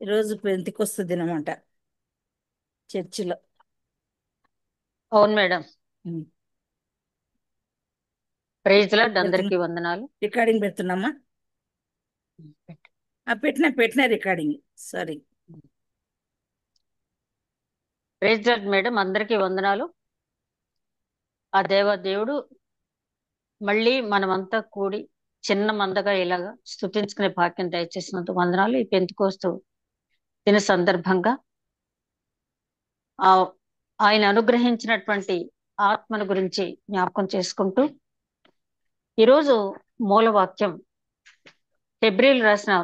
ఈరోజు పెంతికొస్తు దినమంట చర్చిలో. అవును madam. Um. Praise recording Lord, పెడుతున్నా అందరికీ వందనాలు. రికార్డింగ్ పెడుతున్నామా? పెట్టిన recording. Sorry. Praise Lord madam, అందరికీ వందనాలు. ఆ దేవుడు మళ్ళీ మనమంతా కూడి చిన్న మందగా ఇలాగా స్తుతించుకునే భాగ్యం దయచేసినందుకు వందనాలు. ఈ పెంతుకోస్తు దిన సందర్భంగా ఆ ఆయన అనుగ్రహించినటువంటి ఆత్మను గురించి జ్ఞాపకం చేసుకుంటూ ఈరోజు మూలవాక్యం హెబ్రీలు రాసిన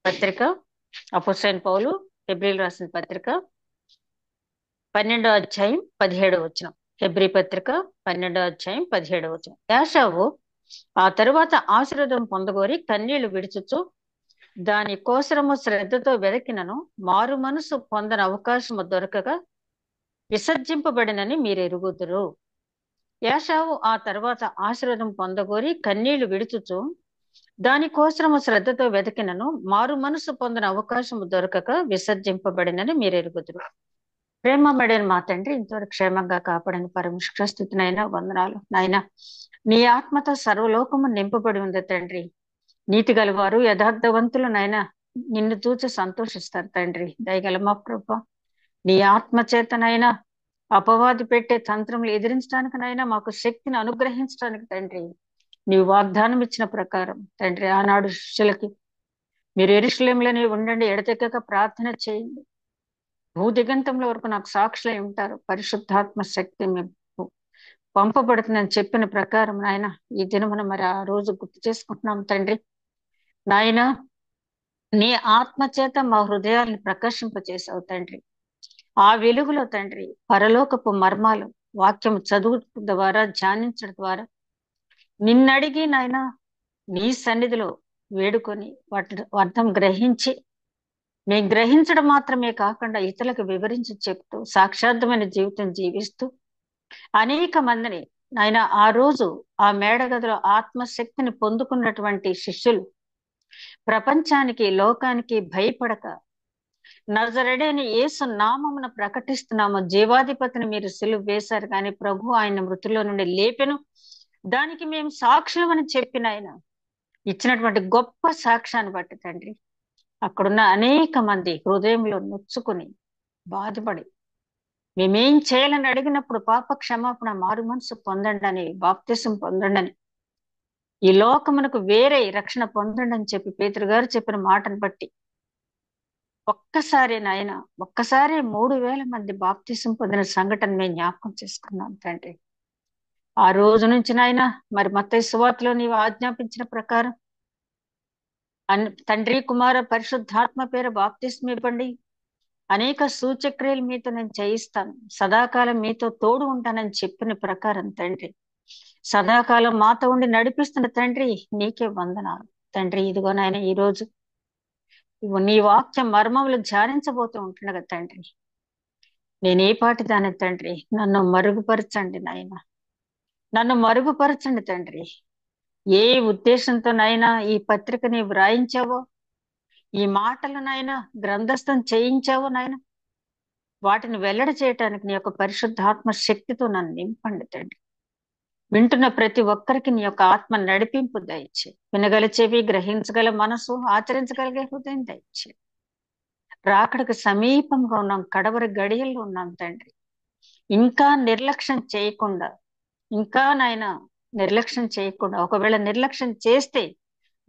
పత్రిక, అపోస్తలుడైన పౌలు హెబ్రీలు రాసిన పత్రిక 12వ అధ్యాయం 17వ వచనం. హెబ్రీ పత్రిక 12వ అధ్యాయం 17వ వచనం. యాషావు ఆ తరువాత ఆశీర్వాదం పొందగోరి కన్నీళ్లు విడుచుచు దాని కోసరము శ్రద్ధతో వెదకినను మారు మనసు పొందని అవకాశము దొరకగా విసర్జింపబడినని మీరు ఎరుగుదురు. యాషావు ఆ తర్వాత ఆశీర్వాదం పొందగోరి కన్నీళ్లు విడుచుచు దాని కోసరము శ్రద్ధతో వెదకినను మారు మనసు పొందని అవకాశము దొరకక విసర్జింపబడినని మీరు ఎరుగుదురు. ప్రేమమడిన మా తండ్రి, ఇంతవరకు క్షేమంగా కాపాడని పరమేశ్వర స్థుతినైనా వందనాలు నాయన. నీ ఆత్మతో సర్వలోకము నింపబడి ఉంది తండ్రి. నీతి గలవారు యథార్థవంతులు నాయన నిన్ను చూచి సంతోషిస్తారు తండ్రి. దయగల మా ప్రభ, నీ ఆత్మ చేతనైనా అపవాది పెట్టే తంత్రములు ఎదిరించడానికినైనా మాకు శక్తిని అనుగ్రహించడానికి తండ్రి, నీవు వాగ్దానం ఇచ్చిన ప్రకారం తండ్రి, ఆనాడు శిష్యులకి మీరు యెరూషలేములోనే ఉండండి, ఎడతెగక ప్రార్థన చేయండి, భూదిగంతంలో వరకు నాకు సాక్షులై ఉంటారు, పరిశుద్ధాత్మ శక్తి మీకు పంపబడుతుందని చెప్పిన ప్రకారం నాయన ఈ దినమున మరి ఆ రోజు గుర్తు చేసుకుంటున్నాం తండ్రి. నాయన నీ ఆత్మ చేత మా హృదయాలను ప్రకాశింపచేసావు తండ్రి. ఆ వెలుగులో తండ్రి పరలోకపు మర్మాలు వాక్యం చదువు ద్వారా ధ్యానించడం ద్వారా నిన్నడిగి నాయన నీ సన్నిధిలో వేడుకొని వాటి అర్థం గ్రహించి మేము గ్రహించడం మాత్రమే కాకుండా ఇతరులకు వివరించి చెప్తూ సాక్షార్థమైన జీవితం జీవిస్తూ అనేక మందిని నాయన ఆ రోజు ఆ మేడగదిలో ఆత్మశక్తిని పొందుకున్నటువంటి శిష్యులు ప్రపంచానికి లోకానికి భయపడక నజరేయుడైన యేసు నామమున ప్రకటిస్తున్నాము, జీవాధిపతిని మీరు సిలువ వేశారు కానీ ప్రభు ఆయన మృతుల్లో నుండి లేపెను, దానికి మేము సాక్ష్యం అని చెప్పిన ఆయన ఇచ్చినటువంటి గొప్ప సాక్ష్యాన్ని బట్టి తండ్రి, అక్కడున్న అనేక మంది హృదయంలో నొచ్చుకుని బాధపడి మేమేం చేయాలని అడిగినప్పుడు పాప క్షమాపణ, మారు మనసు పొందండి అని, బాప్తిసం పొందండి అని, ఈ లోకమునకు వేరే రక్షణ పొందండి అని చెప్పి పేతురు గారు చెప్పిన మాటను బట్టి ఒక్కసారి నాయన ఒక్కసారి 3,000 మంది బాప్తిసం పొందిన సంఘటన మేము జ్ఞాపకం చేసుకున్నాం తండ్రి. ఆ రోజు నుంచి నాయన మరి మత్తయి సువార్తలో నీవు ఆజ్ఞాపించిన ప్రకారం తండ్రి కుమార పరిశుద్ధాత్మ పేర బాప్తిసం ఇవ్వండి, అనేక సూచక్రియలు మీతో నేను చేయిస్తాను, సదాకాలం మీతో తోడు ఉంటానని చెప్పిన ప్రకారం తండ్రి, సదాకాలం మాతో ఉండి నడిపిస్తున్న తండ్రి నీకే వందనాలు తండ్రి. ఇదిగో నాయన ఈ రోజు నీ వాక్యం మర్మములు ధ్యానించబోతూ ఉంటుండగా తండ్రి, నేనే పాటి దాని తండ్రి, నన్ను మరుగుపరచండి నాయన, నన్ను మరుగుపరచండి తండ్రి. ఏ ఉద్దేశంతో నైనా ఈ పత్రికని వ్రాయించావో, ఈ మాటలు నాయన గ్రంథస్థం చేయించావో నాయన, వాటిని వెల్లడి చేయటానికి నీ యొక్క పరిశుద్ధాత్మ శక్తితో నన్ను నింపండి తండ్రి. వింటున్న ప్రతి ఒక్కరికి నీ యొక్క ఆత్మ నడిపింపు దయచే, వినగల చెవి, గ్రహించగల మనసు, ఆచరించగలిగే హృదయం దయచే. రాకడకు సమీపంగా ఉన్నాం, కడవరి గడియల్లో ఉన్నాం తండ్రి. ఇంకా నిర్లక్ష్యం చేయకుండా, ఇంకా నాయన నిర్లక్ష్యం చేయకుండా, ఒకవేళ నిర్లక్ష్యం చేస్తే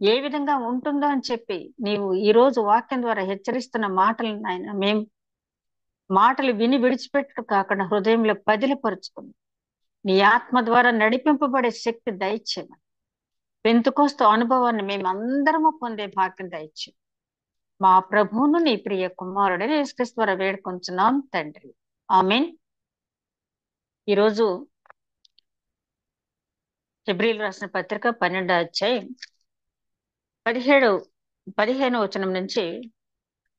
ఏ విధంగా ఉంటుందో అని చెప్పి నీవు ఈ రోజు వాక్యం ద్వారా హెచ్చరిస్తున్న మాటలను నాయన మేము మాటలు విని విడిచిపెట్టు కాకుండా హృదయంలో పదిలపరుచుకుని నీ ఆత్మ ద్వారా నడిపింపబడే శక్తి దయచేయమని, పెంతుకోస్తు అనుభవాన్ని మేము అందరము పొందే భాగ్యం దయచే మా ప్రభువును నీ ప్రియ కుమారుడైన యేసుక్రీస్తు ద్వారా వేడుకొంచున్నాం తండ్రి, ఆమేన్. ఈరోజు హెబ్రీలు రాసిన పత్రిక 12వ అధ్యాయం 15వ వచనం నుంచి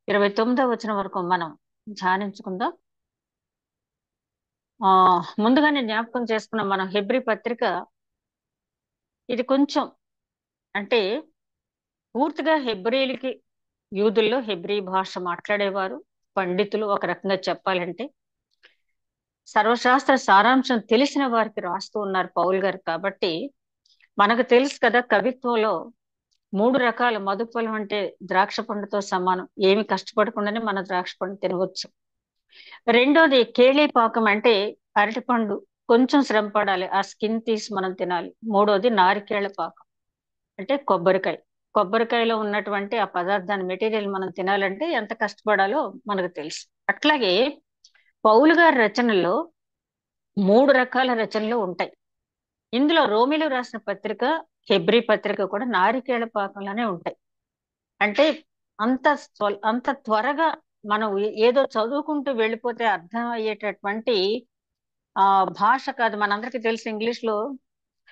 29వ వచనం వరకు మనం ధ్యానించుకుందాం. ముందుగానే జ్ఞాపకం చేసుకున్నాం మనం హెబ్రీ పత్రిక, ఇది కొంచెం అంటే పూర్తిగా హెబ్రీలకి యూదుల్లో హెబ్రీ భాష మాట్లాడేవారు, పండితులు, ఒక రకంగా చెప్పాలంటే సర్వశాస్త్ర సారాంశం తెలిసిన వారికి రాస్తూ ఉన్నారు పౌల్ గారు. కాబట్టి మనకు తెలుసు కదా, కవిత్వంలో 3 రకాల మధుఫలం అంటే ద్రాక్ష పండుతో సమానం. ఏమి కష్టపడకుండానే మన ద్రాక్ష పండు తినవచ్చు. రెండోది కేళీపాకం అంటే అరటిపండు కొంచెం శ్రమ పడాలి, ఆ స్కిన్ తీసి మనం తినాలి. మూడోది నారికేళ్ల పాకం అంటే కొబ్బరికాయ. కొబ్బరికాయలో ఉన్నటువంటి ఆ పదార్థాన్ని, మెటీరియల్ మనం తినాలంటే ఎంత కష్టపడాలో మనకు తెలుసు. అట్లాగే పౌలు గారి రచనల్లో 3 రకాల రచనలు ఉంటాయి. ఇందులో రోమిలు రాసిన పత్రిక, హెబ్రీ పత్రిక కూడా నారికేళ పాకంలోనే ఉంటాయి. అంటే అంత త్వరగా మనం ఏదో చదువుకుంటూ వెళ్ళిపోతే అర్థం అయ్యేటటువంటి భాష కాదు. మనందరికీ తెలుసు ఇంగ్లీష్ లో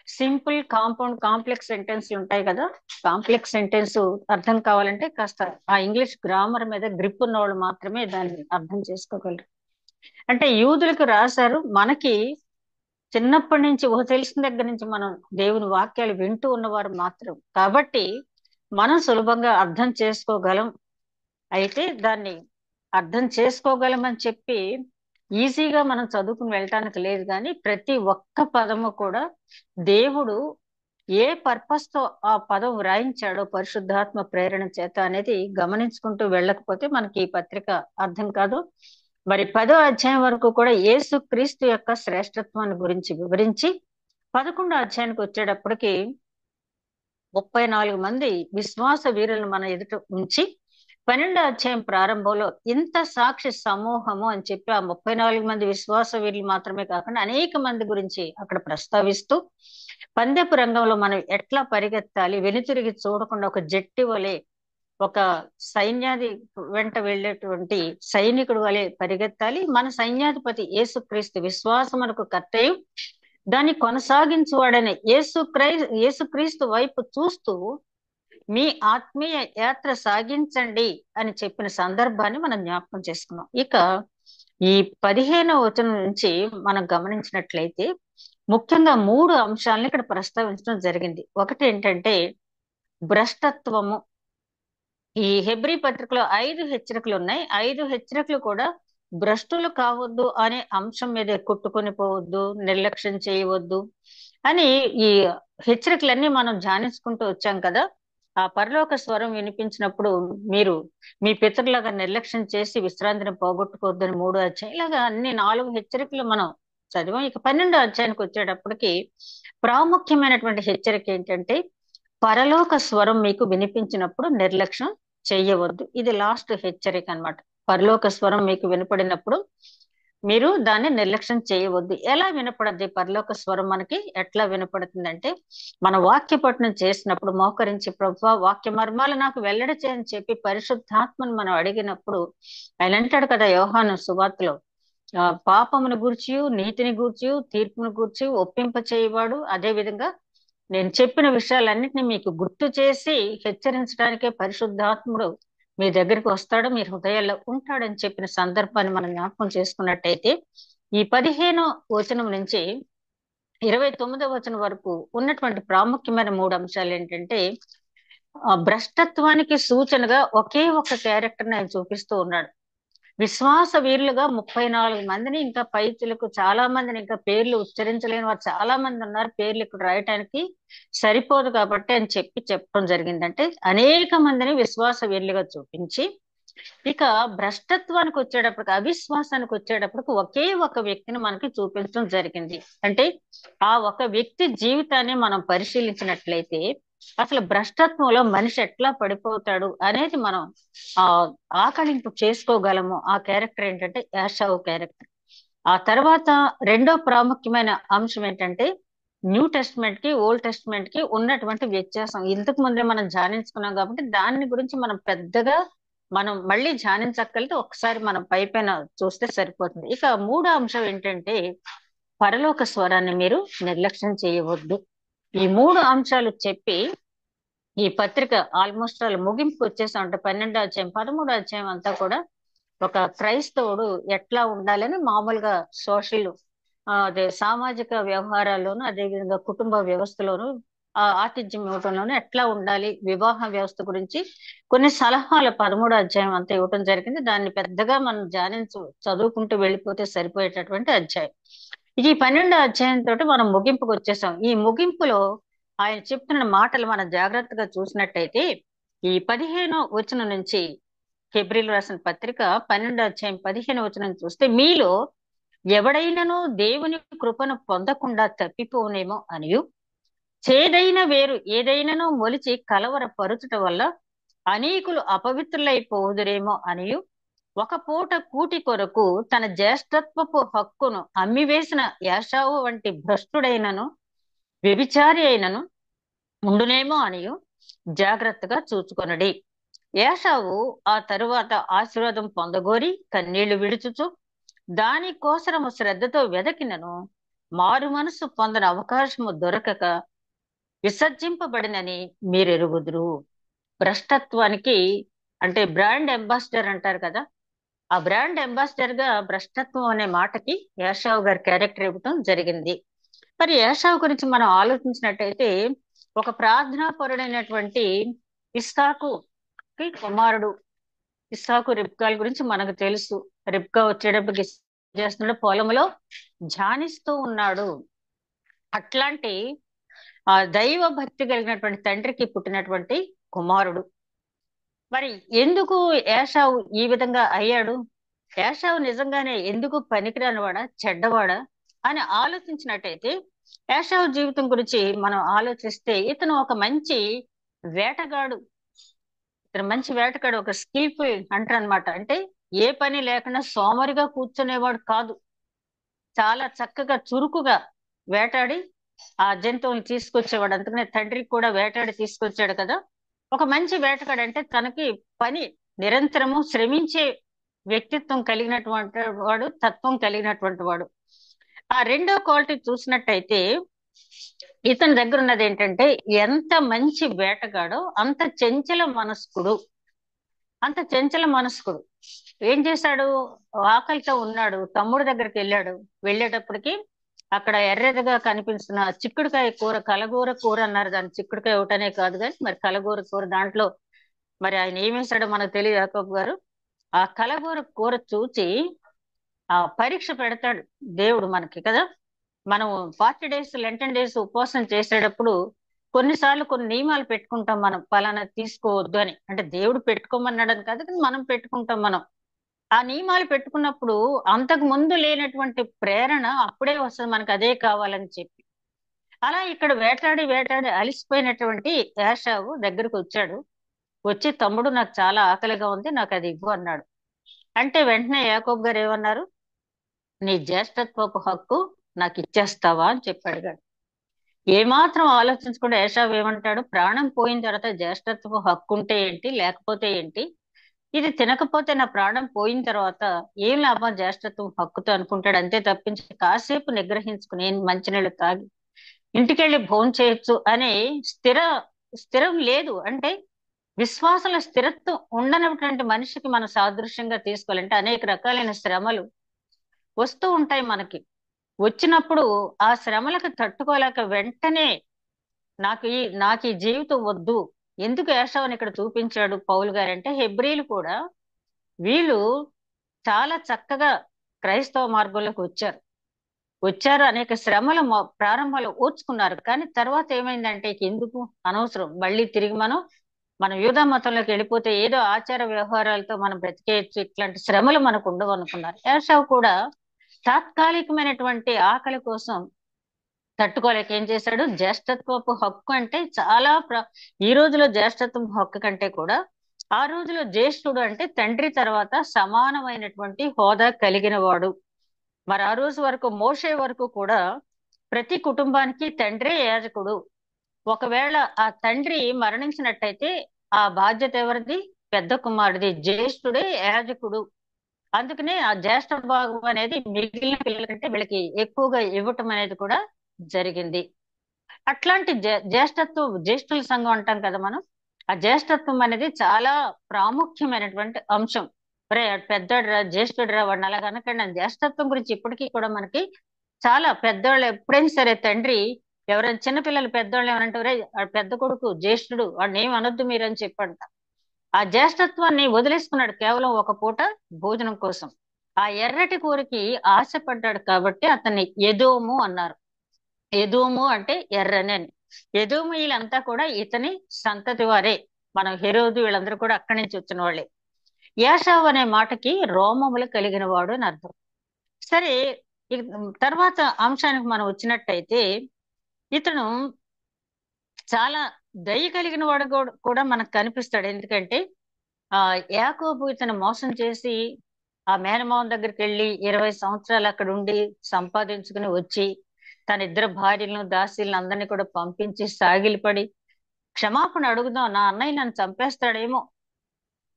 సింపుల్, కాంపౌండ్, కాంప్లెక్స్ సెంటెన్స్ ఉంటాయి కదా. కాంప్లెక్స్ సెంటెన్స్ అర్థం కావాలంటే కాస్త ఆ ఇంగ్లీష్ గ్రామర్ మీద గ్రిప్ ఉన్న వాళ్ళు మాత్రమే దాన్ని అర్థం చేసుకోగలరు. అంటే యూదులకు రాశారు, మనకి చిన్నప్పటి నుంచి తెలిసిన దగ్గర నుంచి మనం దేవుని వాక్యాలు వింటూ ఉన్నవారు మాత్రం కాబట్టి మనం సులభంగా అర్థం చేసుకోగలం. అయితే దాన్ని అర్థం చేసుకోగలం అని చెప్పి ఈజీగా మనం చదువుకుని వెళ్ళటానికి లేదు, కానీ ప్రతి ఒక్క పదము కూడా దేవుడు ఏ పర్పస్ తో ఆ పదం వ్రాయించాడో పరిశుద్ధాత్మ ప్రేరణ చేత అనేది గమనించుకుంటూ వెళ్ళకపోతే మనకి ఈ పత్రిక అర్థం కాదు. మరి 10వ అధ్యాయం వరకు కూడా యేసు క్రీస్తు యొక్క శ్రేష్టత్వాన్ని గురించి వివరించి 11వ అధ్యాయానికి వచ్చేటప్పటికి 34 మంది విశ్వాస వీరులను మన ఎదుట ఉంచి 12వ అధ్యాయం ప్రారంభంలో ఇంత సాక్షి సమూహము అని చెప్పి ఆ 34 మంది విశ్వాస వీరులు మాత్రమే కాకుండా అనేక మంది గురించి అక్కడ ప్రస్తావిస్తూ పందెపు రంగంలో మనం ఎట్లా పరిగెత్తాలి, వెనుతిరిగి చూడకుండా ఒక జట్టి వలె, ఒక సైన్యాది వెంట వెళ్ళేటువంటి సైనికుడు వలె పరిగెత్తాలి. మన సైన్యాధిపతి యేసుక్రీస్తు విశ్వాసమునకు కర్తయు దాన్ని కొనసాగించువాడనే యేసుక్రీస్తు వైపు చూస్తూ మీ ఆత్మీయ యాత్ర సాగించండి అని చెప్పిన సందర్భాన్ని మనం జ్ఞాపకం చేసుకున్నాం. ఇక ఈ 15వ వచనం నుంచి మనం గమనించినట్లయితే ముఖ్యంగా 3 అంశాలను ఇక్కడ ప్రస్తావించడం జరిగింది. ఒకటి ఏంటంటే భ్రష్టత్వము. ఈ హెబ్రీ పత్రికలో 5 హెచ్చరికలు ఉన్నాయి. 5 హెచ్చరికలు కూడా భ్రష్టులు కావద్దు అనే అంశం మీద కొట్టుకొని పోవద్దు, నిర్లక్ష్యం చేయవద్దు అని ఈ హెచ్చరికలన్నీ మనం ధ్యానించుకుంటూ వచ్చాం కదా. ఆ పరలోక స్వరం వినిపించినప్పుడు మీరు మీ పితరులాగా నిర్లక్ష్యం చేసి విశ్రాంతిని పోగొట్టుకోవద్దని 3వ అధ్యాయం, ఇలాగా అన్ని 4 హెచ్చరికలు మనం చదివాం. ఇక 12వ అధ్యాయానికి వచ్చేటప్పటికి ప్రాముఖ్యమైనటువంటి హెచ్చరిక ఏంటంటే పరలోక స్వరం మీకు వినిపించినప్పుడు నిర్లక్ష్యం చెయ్యవద్దు. ఇది లాస్ట్ హెచ్చరిక అన్నమాట. పరలోక స్వరం మీకు వినపడినప్పుడు మీరు దాన్ని నిర్లక్ష్యం చేయవద్దు. ఎలా వినపడద్ది పరలోక స్వరం? మనకి ఎట్లా వినపడుతుందంటే మన వాక్య పఠనం చేసినప్పుడు మోకరించి ప్రభువా వాక్య మర్మాలు నాకు వెల్లడి చేయని చెప్పి పరిశుద్ధాత్మను మనం అడిగినప్పుడు ఆయన అంటాడు కదా యోహాను సువార్తలో, పాపమును గూర్చి, నీతిని గూర్చి, తీర్పును గూర్చి ఒప్పింప చేయవాడు, అదే విధంగా నేను చెప్పిన విషయాలన్నింటినీ మీకు గుర్తు చేసి హెచ్చరించడానికే పరిశుద్ధాత్ముడు మీ దగ్గరికి వస్తాడు, మీ హృదయాల్లో ఉంటాడని చెప్పిన సందర్భాన్ని మనం జ్ఞాపకం చేసుకున్నట్టయితే ఈ 15వ వచనం నుంచి 29వ వచనం వరకు ఉన్నటువంటి ప్రాముఖ్యమైన 3 అంశాలు ఏంటంటే భ్రష్టత్వానికి సూచనగా ఒకే ఒక క్యారెక్టర్ ఆయన చూపిస్తూ ఉన్నాడు. విశ్వాస వీరులుగా 34 మందిని, ఇంకా పైతులకు చాలా మందిని, ఇంకా పేర్లు ఉచ్చరించలేని వారు చాలా మంది ఉన్నారు. పేర్లు ఇక్కడ రాయటానికి సరిపోదు కాబట్టి అని చెప్పడం జరిగిందంటే అనేక మందిని విశ్వాస వీరులుగా చూపించి ఇక భ్రష్టత్వానికి వచ్చేటప్పటికి, అవిశ్వాసానికి వచ్చేటప్పటికి ఒకే ఒక వ్యక్తిని మనకి చూపించడం జరిగింది. అంటే ఆ ఒక వ్యక్తి జీవితాన్ని మనం పరిశీలించినట్లయితే అసలు భ్రష్టత్వంలో మనిషి ఎట్లా పడిపోతాడు అనేది మనం ఆకలింపు చేసుకోగలము. ఆ క్యారెక్టర్ ఏంటంటే యాషావు క్యారెక్టర్. ఆ తర్వాత రెండో ప్రాముఖ్యమైన అంశం ఏంటంటే న్యూ టెస్ట్మెంట్ కి ఓల్డ్ టెస్ట్మెంట్ కి ఉన్నటువంటి వ్యత్యాసం. ఇంతకు ముందే మనం ధ్యానించుకున్నాం కాబట్టి దాని గురించి మనం పెద్దగా మళ్ళీ ధ్యానించక్కర్లేదు, ఒకసారి మనం పైన చూస్తే సరిపోతుంది. ఇక 3వ అంశం ఏంటంటే పరలోక స్వరాన్ని మీరు నిర్లక్ష్యం చేయవద్దు. ఈ 3 అంశాలు చెప్పి ఈ పత్రిక ఆల్మోస్ట్ ముగింపు వచ్చేసా ఉంటే 12వ అధ్యాయం 13వ అధ్యాయం అంతా కూడా ఒక క్రైస్తవుడు ఎట్లా ఉండాలని మామూలుగా సోషల్ అదే సామాజిక వ్యవహారాల్లోనూ అదేవిధంగా కుటుంబ వ్యవస్థలోను ఆతిథ్యం ఇవ్వటంలోనే ఎట్లా ఉండాలి, వివాహ వ్యవస్థ గురించి కొన్ని సలహాలు 13వ అధ్యాయం అంతా ఇవ్వటం జరిగింది. దాన్ని పెద్దగా మనం చదువుకుంటూ వెళ్ళిపోతే సరిపోయేటటువంటి అధ్యాయం. ఈ 12వ అధ్యాయం తోటి మనం ముగింపుకు వచ్చేసాం. ఈ ముగింపులో ఆయన చెప్తున్న మాటలు మనం జాగ్రత్తగా చూసినట్టయితే ఈ 15వ వచనం నుంచి, హెబ్రీలు రాసిన పత్రిక 12వ అధ్యాయం 15వ వచనం చూస్తే, మీలో ఎవడైనను దేవుని కృపను పొందకుండా తప్పిపోనేమో అనియు, చేదైన వేరు ఏదైనను మొలిచి కలవరపరుచుట వల్ల అనేకులు అపవిత్రులైపోదురేమో అనియు, ఒక పూట కూటి కొరకు తన జ్యేష్ఠత్వపు హక్కును అమ్మివేసిన యాషావు వంటి భ్రష్టుడైనను వ్యభిచారి అయినను ఉండునేమో అనియు జాగ్రత్తగా చూచుకొనడి. యాషావు ఆ తరువాత ఆశీర్వాదం పొందగోరి కన్నీళ్లు విడుచుచు దాని కోసరము శ్రద్ధతో వెదకినను మారు మనసు పొందని అవకాశము దొరకక విసర్జింపబడినని మీరెరుగుదురు. భ్రష్టత్వానికి అంటే బ్రాండ్ అంబాసిడర్ అంటారు కదా, ఆ బ్రాండ్ అంబాసిడర్ గా భ్రష్టత్వం అనే మాటకి యాషావు గారి క్యారెక్టర్ ఇవ్వటం జరిగింది. మరి యాషావు గురించి మనం ఆలోచించినట్టయితే, ఒక ప్రార్థనాపరుడైనటువంటి ఇస్సాకుకి కుమారుడు. ఇస్సాకు రిబ్కాల గురించి మనకు తెలుసు. రిబ్కా వచ్చేటప్పటికి చేస్తున్నాడు, పొలంలో ధ్యానిస్తూ ఉన్నాడు. అట్లాంటి ఆ దైవ భక్తి కలిగినటువంటి తండ్రికి పుట్టినటువంటి కుమారుడు. మరి ఎందుకు ఏశావు ఈ విధంగా అయ్యాడు? ఏశావు నిజంగానే ఎందుకు పనికిరానివాడా, చెడ్డవాడా అని ఆలోచించినట్టయితే, ఏశావు జీవితం గురించి మనం ఆలోచిస్తే, ఇతను ఒక మంచి వేటగాడు. ఒక స్కిల్ఫుల్ హంటర్ అన్నమాట. అంటే ఏ పని లేకుండా సోమరిగా కూర్చునేవాడు కాదు. చాలా చక్కగా చురుకుగా వేటాడి ఆ జంతువుని తీసుకొచ్చేవాడు. అందుకనే తండ్రికి కూడా వేటాడి తీసుకొచ్చాడు కదా. ఒక మంచి వేటగాడు అంటే తనకి పని నిరంతరము శ్రమించే వ్యక్తిత్వం కలిగినటువంటి వాడు, తత్వం కలిగినటువంటి వాడు. ఆ రెండో క్వాలిటీ చూసినట్టయితే, ఇతని దగ్గర ఉన్నది ఏంటంటే, ఎంత మంచి వేటగాడో అంత చంచల మనస్కుడు. ఏం చేశాడు? ఆకలితో ఉన్నాడు, తమ్ముడు దగ్గరికి వెళ్ళాడు. వెళ్ళేటప్పటికి అక్కడ ఎర్రగా కనిపిస్తున్న చిక్కుడుకాయ కూర, కలగూర కూర అన్నారు. దాన్ని చిక్కుడుకాయ ఒకటనే కాదు కానీ మరి కలగూర కూర, దాంట్లో మరి ఆయన ఏమేశాడో మనకు తెలియదు యాకోబు గారు. ఆ కలగూర కూర చూచి ఆ పరీక్ష పెడతాడు దేవుడు మనకి కదా. మనం 40 days లెంటన్ డేస్ ఉపవాసం చేసేటప్పుడు కొన్నిసార్లు కొన్ని నియమాలు పెట్టుకుంటాం మనం, పలానా తీసుకోవద్దు అని. అంటే దేవుడు పెట్టుకోమన్నాడని కాదు కానీ మనం పెట్టుకుంటాం. మనం ఆ నియమాలు పెట్టుకున్నప్పుడు అంతకు ముందు లేనటువంటి ప్రేరణ అప్పుడే వస్తుంది మనకు, అదే కావాలని చెప్పి. అలా ఇక్కడ వేటాడి అలిసిపోయినటువంటి యాషావు దగ్గరకు వచ్చాడు. వచ్చి, తమ్ముడు నాకు చాలా ఆకలిగా ఉంది, నాకు అది ఇవ్వు అన్నాడు. అంటే వెంటనే యాకోబు గారు ఏమన్నారు? నీ జ్యేష్ఠత్వపు హక్కు నాకు ఇచ్చేస్తావా అని చెప్పి అడిగాడు. ఏమాత్రం ఆలోచించకుండా ఏషావు ఏమంటాడు? ప్రాణం పోయిన తర్వాత జ్యేష్ఠత్వపు హక్కు ఉంటే ఏంటి, లేకపోతే ఏంటి, ఇది తినకపోతే నా ప్రాణం పోయిన తర్వాత ఏం లాభం జ్యేష్ఠత్వం హక్కుతో అనుకుంటాడు. అంతే తప్పించి కాసేపు నిగ్రహించుకుని మంచినీళ్ళు తాగి ఇంటికెళ్ళి భోజనం చేయొచ్చు అనే స్థిరం లేదు. అంటే విశ్వాసాల స్థిరత్వం ఉండనటువంటి మనిషికి మనం సాదృశ్యంగా తీసుకోవాలంటే అనేక రకాలైన శ్రమలు వస్తూ ఉంటాయి మనకి. వచ్చినప్పుడు ఆ శ్రమలకు తట్టుకోలేక వెంటనే నాకు ఈ జీవితం వద్దు. ఎందుకు ఏషావుని ఇక్కడ చూపించాడు పౌలు గారంటే, హెబ్రీలు కూడా వీళ్ళు చాలా చక్కగా క్రైస్తవ మార్గంలోకి వచ్చారు. అనేక శ్రమల ప్రారంభంలో ఓర్చుకున్నారు. కానీ తర్వాత ఏమైందంటే, ఎందుకు అనవసరం, మళ్ళీ తిరిగి మనం యూదా మతంలోకి వెళ్ళిపోతే ఏదో ఆచార వ్యవహారాలతో మనం బ్రతికేయచ్చు, ఇట్లాంటి శ్రమలు మనకు ఉండవు అనుకున్నారు. ఏషావు కూడా తాత్కాలికమైనటువంటి ఆకలి కోసం తట్టుకోలేక ఏం చేశాడు? జ్యేష్ఠత్వపు హక్కు అంటే చాలా ఈ రోజులో జ్యేష్ఠత్వం హక్కు కంటే కూడా ఆ రోజులో జ్యేష్ఠుడు అంటే తండ్రి తర్వాత సమానమైనటువంటి హోదా కలిగిన వాడు. మరి ఆ రోజు వరకు, మోషే వరకు కూడా ప్రతి కుటుంబానికి తండ్రే యాజకుడు. ఒకవేళ ఆ తండ్రి మరణించినట్టయితే ఆ బాధ్యత ఎవరిది? పెద్ద కుమారుడిది. జ్యేష్ఠుడే యాజకుడు. అందుకనే ఆ జ్యేష్ఠ భాగం అనేది మిగిలిన పిల్లల కంటే వీళ్ళకి ఎక్కువగా ఇవ్వటం అనేది కూడా జరిగింది. అట్లాంటి జ్యేష్ఠుల సంఘం అంటాం కదా మనం. ఆ జ్యేష్ఠత్వం అనేది చాలా ప్రాముఖ్యమైనటువంటి అంశం. పెద్దోడ్రా, జ్యేష్ఠుడురా, వాడిని అలా కనుకండి. జ్యేష్ఠత్వం గురించి ఇప్పటికీ కూడా మనకి చాలా పెద్దవాళ్ళు ఎప్పుడైనా సరే తండ్రి ఎవరైనా చిన్నపిల్లలు పెద్దవాళ్ళు ఏమనంటే "ఒరేయ్, ఆ పెద్ద కొడుకు జ్యేష్ఠుడు వాడిని ఏం అనొద్దు మీరని చెప్పంట. ఆ జ్యేష్ఠత్వాన్ని వదిలేసుకున్నాడు కేవలం ఒక పూట భోజనం కోసం. ఆ ఎర్రటి కూరకి ఆశపడ్డాడు కాబట్టి అతన్ని ఎదోము అన్నారు. ఎదోము అంటే ఎర్రని అని. ఎదోమీయులంతా కూడా ఇతని సంతతి వారే. మనం హెరోదు వీళ్ళందరూ కూడా అక్కడి నుంచి వచ్చిన వాళ్ళే. యాషావు అనే మాటకి రోమములు కలిగిన వాడు అని అర్థం. సరే, ఇక తర్వాత అంశానికి మనం వచ్చినట్టయితే ఇతను చాలా దయ కలిగిన వాడు కూడా మనకు కనిపిస్తాడు. ఎందుకంటే ఆ యాకోబు ఇతను మోసం చేసి ఆ మేనమామ దగ్గరికి వెళ్ళి 20 సంవత్సరాలు అక్కడ ఉండి సంపాదించుకుని వచ్చి తన ఇద్దరు భార్యలను దాసీలను అందరినీ కూడా పంపించి సాగిలపడి క్షమాపణ అడుగుదాం, నా అన్నయ్య నన్ను చంపేస్తాడేమో,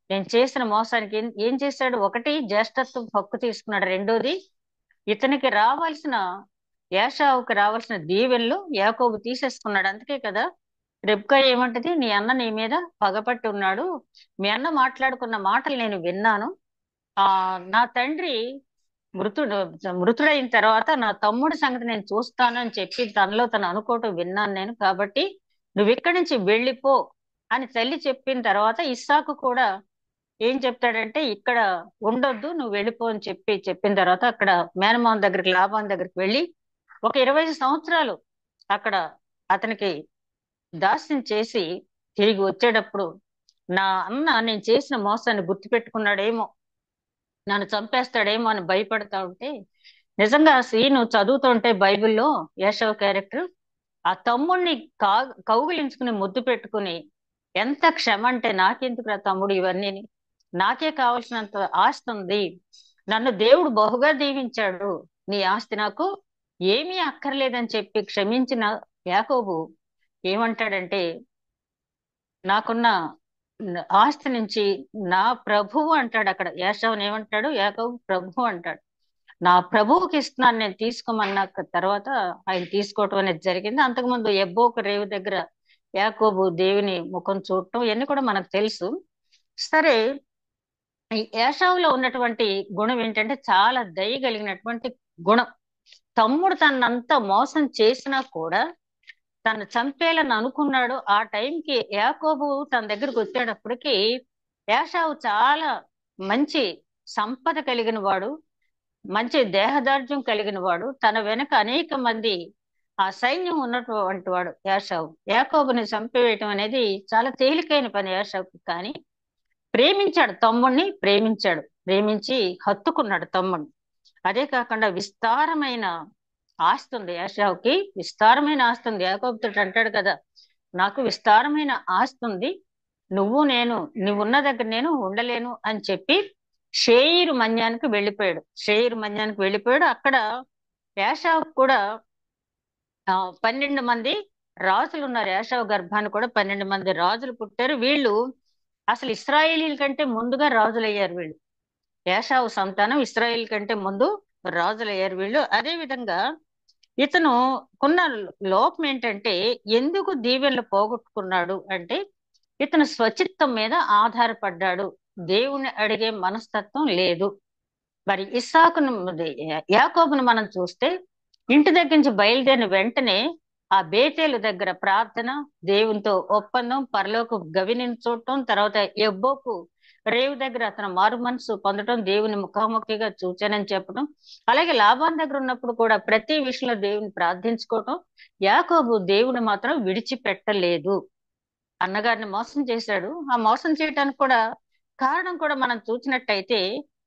నేను చేసిన మోసానికి ఏం చేశాడు? ఒకటి, జ్యేష్ఠత్వం హక్కు తీసుకున్నాడు. రెండోది, ఇతనికి రావాల్సిన ఏశావుకి రావాల్సిన దీవెనలు యాకోబు తీసేసుకున్నాడు. అందుకే కదా రెబ్కా ఏమంటది, నీ అన్న నీ మీద పగపట్టి ఉన్నాడు, మీ అన్న మాట్లాడుకున్న మాటలు నేను విన్నాను. నా తండ్రి మృతుడైన తర్వాత నా తమ్ముడి సంగతి నేను చూస్తాను అని చెప్పి తనలో తను అనుకోవటం విన్నాను నేను. కాబట్టి నువ్వు ఇక్కడి నుంచి వెళ్ళిపో అని తల్లి చెప్పిన తర్వాత ఇస్సాకు కూడా ఏం చెప్తాడంటే, ఇక్కడ ఉండొద్దు, నువ్వు వెళ్ళిపో అని చెప్పిన తర్వాత అక్కడ మేనమామ దగ్గరికి, లాబాన్ దగ్గరికి వెళ్ళి ఒక 20 సంవత్సరాలు అక్కడ అతనికి దాస్యం చేసి తిరిగి వచ్చేటప్పుడు నా అన్న నేను చేసిన మోసాన్ని గుర్తుపెట్టుకున్నాడేమో, నన్ను చంపేస్తాడేమో అని భయపడతా ఉంటే, నిజంగా సీను చదువుతుంటే బైబిల్లో యేషవ్ క్యారెక్టర్ ఆ తమ్ముడిని కౌగిలించుకుని ముద్దు పెట్టుకుని ఎంత క్షమ అంటే, నాకెందుకు రా తమ్ముడు ఇవన్నీ, నాకే కావాల్సినంత ఆస్తి ఉంది, నన్ను దేవుడు బహుగా దీవించాడు, నీ ఆస్తి నాకు ఏమీ అక్కర్లేదని చెప్పి క్షమించిన యాకోబు ఏమంటాడంటే, నాకున్న ఆస్తి నుంచి నా ప్రభువు అంటాడు. అక్కడ యాషవుని ఏమంటాడు? యాకోబు ప్రభువు అంటాడు. నా ప్రభువుకి ఇస్తున్నాను నేను, తీసుకోమన్న తర్వాత ఆయన తీసుకోవటం అనేది జరిగింది. అంతకుముందు ఎబ్బోకు రేవు దగ్గర యాకోబు దేవుని ముఖం చూడటం ఇవన్నీ కూడా మనకు తెలుసు. సరే, ఈ ఏషావులో ఉన్నటువంటి గుణం ఏంటంటే చాలా దయ కలిగినటువంటి గుణం. తమ్ముడు తనంతా మోసం చేసినా కూడా తను చంపేయాలని అనుకున్నాడు. ఆ టైంకి యాకోబు తన దగ్గరకు వచ్చేటప్పటికి ఏషావు చాలా మంచి సంపద కలిగిన వాడు, మంచి దేహదార్ఢ్యం కలిగిన వాడు, తన వెనక అనేక మంది ఆ సైన్యం ఉన్నటువంటి వాడు ఏషావు. యాకోబుని చంపివేయటం అనేది చాలా తేలికైన పని ఏషావుకి. కానీ ప్రేమించాడు, తమ్ముడిని ప్రేమించి హత్తుకున్నాడు తమ్ముడిని. అదే కాకుండా విస్తారమైన ఆస్తి ఉంది ఏషావుకి, విస్తారమైన ఆస్తి ఉంది. యాకోబుతో అంటాడు కదా, నాకు విస్తారమైన ఆస్తి ఉంది, నువ్వున్న దగ్గర నేను ఉండలేను అని చెప్పి షేయిరు మన్యానికి వెళ్ళిపోయాడు. అక్కడ ఏషావు కూడా 12 మంది రాజులు ఉన్నారు. ఏషావు గర్భాన్ని కూడా 12 మంది రాజులు పుట్టారు. వీళ్ళు అసలు ఇశ్రాయేలీల కంటే ముందుగా రాజులయ్యారు వీళ్ళు. ఏషావు సంతానం ఇశ్రాయేల్ కంటే ముందు రాజులయ్యారు వీళ్ళు. అదే విధంగా ఇతను కొన్న లోపం ఏంటంటే, ఎందుకు దీవెనలు పోగొట్టుకున్నాడు అంటే, ఇతను స్వచిత్తం మీద ఆధారపడ్డాడు, దేవుణ్ణి అడిగే మనస్తత్వం లేదు. మరి యాకోబును మనం చూస్తే ఇంటి దగ్గర నుంచి బయలుదేరిన వెంటనే ఆ బేతేలు దగ్గర ప్రార్థన, దేవునితో ఒప్పందం, పరలోక గవిని చూడటం, తర్వాత ఎబ్బోకు రేవు దగ్గర అతను మారు మనసు పొందడం, దేవుని ముఖాముఖిగా చూచానని చెప్పడం, అలాగే లాబాన్ దగ్గర ఉన్నప్పుడు కూడా ప్రతి విషయంలో దేవుని ప్రార్థించుకోవటం. యాకోబు దేవుని మాత్రం విడిచిపెట్టలేదు. అన్నగారిని మోసం చేశాడు. ఆ మోసం చేయడానికి కూడా కారణం కూడా మనం చూసినట్టయితే,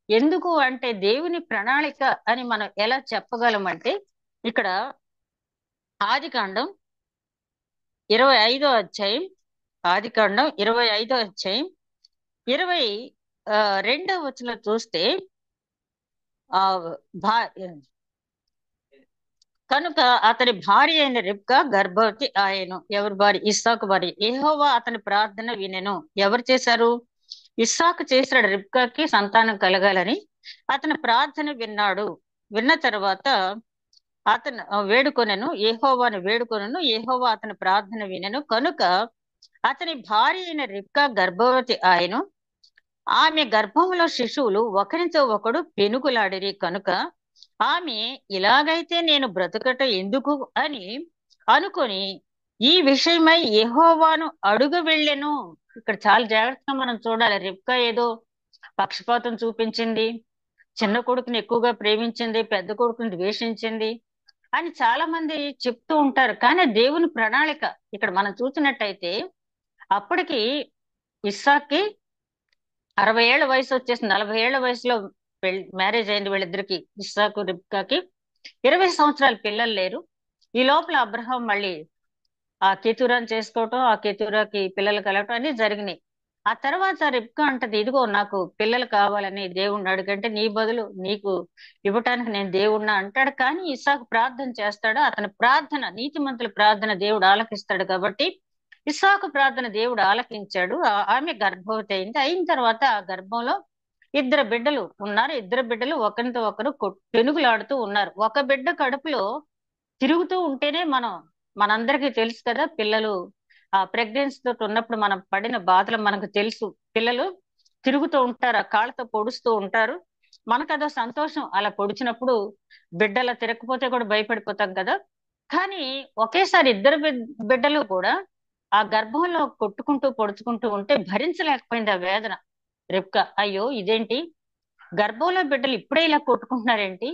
ఎందుకు అంటే దేవుని ప్రణాళిక అని మనం ఎలా చెప్పగలమంటే, ఇక్కడ ఆదికాండం 25వ అధ్యాయం 22వ వచనం చూస్తే కనుక అతని భార్య అయిన రిబ్కా గర్భవతి ఆయను. ఎవరి భార్య? ఇస్సాకు భార్య. యెహోవా అతని ప్రార్థన వినెను. ఎవరు చేశారు? ఇస్సాకు చేశాడు రిబ్కాకి సంతానం కలగాలని. అతని ప్రార్థన విన్నాడు. విన్న తర్వాత అతను యెహోవాను వేడుకొనెను. యెహోవా అతని ప్రార్థన వినెను. కనుక అతని భార్య అయిన రిబ్కా గర్భవతి ఆయను. ఆమె గర్భంలో శిశువులు ఒకరితో ఒకడు పెనుగులాడిరి. కనుక ఆమె, ఇలాగైతే నేను బ్రతుకట ఎందుకు అని అనుకొని ఈ విషయమై యెహోవాను అడుగ వెళ్ళెను. ఇక్కడ చాలా జాగ్రత్తగా మనం చూడాలి. రిబ్కా ఏదో పక్షపాతం చూపించింది, చిన్న కొడుకుని ఎక్కువగా ప్రేమించింది, పెద్ద కొడుకుని ద్వేషించింది అని చాలా మంది చెప్తూ ఉంటారు. కానీ దేవుని ప్రణాళిక ఇక్కడ మనం చూసినట్టయితే అప్పటికి ఇస్సాక్కి 60 ఏళ్ల వయసు వచ్చేసి 40 ఏళ్ల వయసులో మ్యారేజ్ అయింది వీళ్ళిద్దరికి, ఇస్సాకు రిబ్కాకి. 20 సంవత్సరాల పిల్లలు లేరు. ఈ లోపల అబ్రహాం మళ్ళీ ఆ కెతూరాని చేసుకోవటం, ఆ కెతూరాకి పిల్లలు కలగటం అన్ని జరిగినాయి. ఆ తర్వాత రిబ్కా అంటది, ఇదిగో నాకు పిల్లలు కావాలని దేవుణ్ణి అడుగంటే నీ బదులు నీకు ఇవ్వటానికి నేను దేవుణ్ణా అంటాడు. కానీ ఇస్సాకు ప్రార్థన చేస్తాడు. అతని ప్రార్థన, నీతిమంతుల ప్రార్థన దేవుడు ఆలకిస్తాడు కాబట్టి ఇస్సాకు ప్రార్థన దేవుడు ఆలకించాడు. ఆమె గర్భవతి అయింది. అయిన తర్వాత ఆ గర్భంలో ఇద్దరు బిడ్డలు ఉన్నారు. ఇద్దరు బిడ్డలు ఒకరితో ఒకరు పెనుగులాడుతూ ఉన్నారు. ఒక బిడ్డ కడుపులో తిరుగుతూ ఉంటేనే మనందరికీ తెలుసు కదా, పిల్లలు ఆ ప్రెగ్నెన్సీ తోటి ఉన్నప్పుడు మనం పడిన బాధలు మనకు తెలుసు. పిల్లలు తిరుగుతూ ఉంటారు, ఆ కాళ్ళతో పొడుస్తూ ఉంటారు. మనకు అదో సంతోషం. అలా పొడిచినప్పుడు బిడ్డలా తిరగకపోతే కూడా భయపడిపోతాం కదా. కానీ ఒకేసారి ఇద్దరు బిడ్డలు కూడా ఆ గర్భంలో కొట్టుకుంటూ పొడుచుకుంటూ ఉంటే భరించలేకపోయింది ఆ వేదన. రిబ్కా, అయ్యో ఇదేంటి, గర్భంలో బిడ్డలు ఇప్పుడే ఇలా కొట్టుకుంటున్నారేంటి,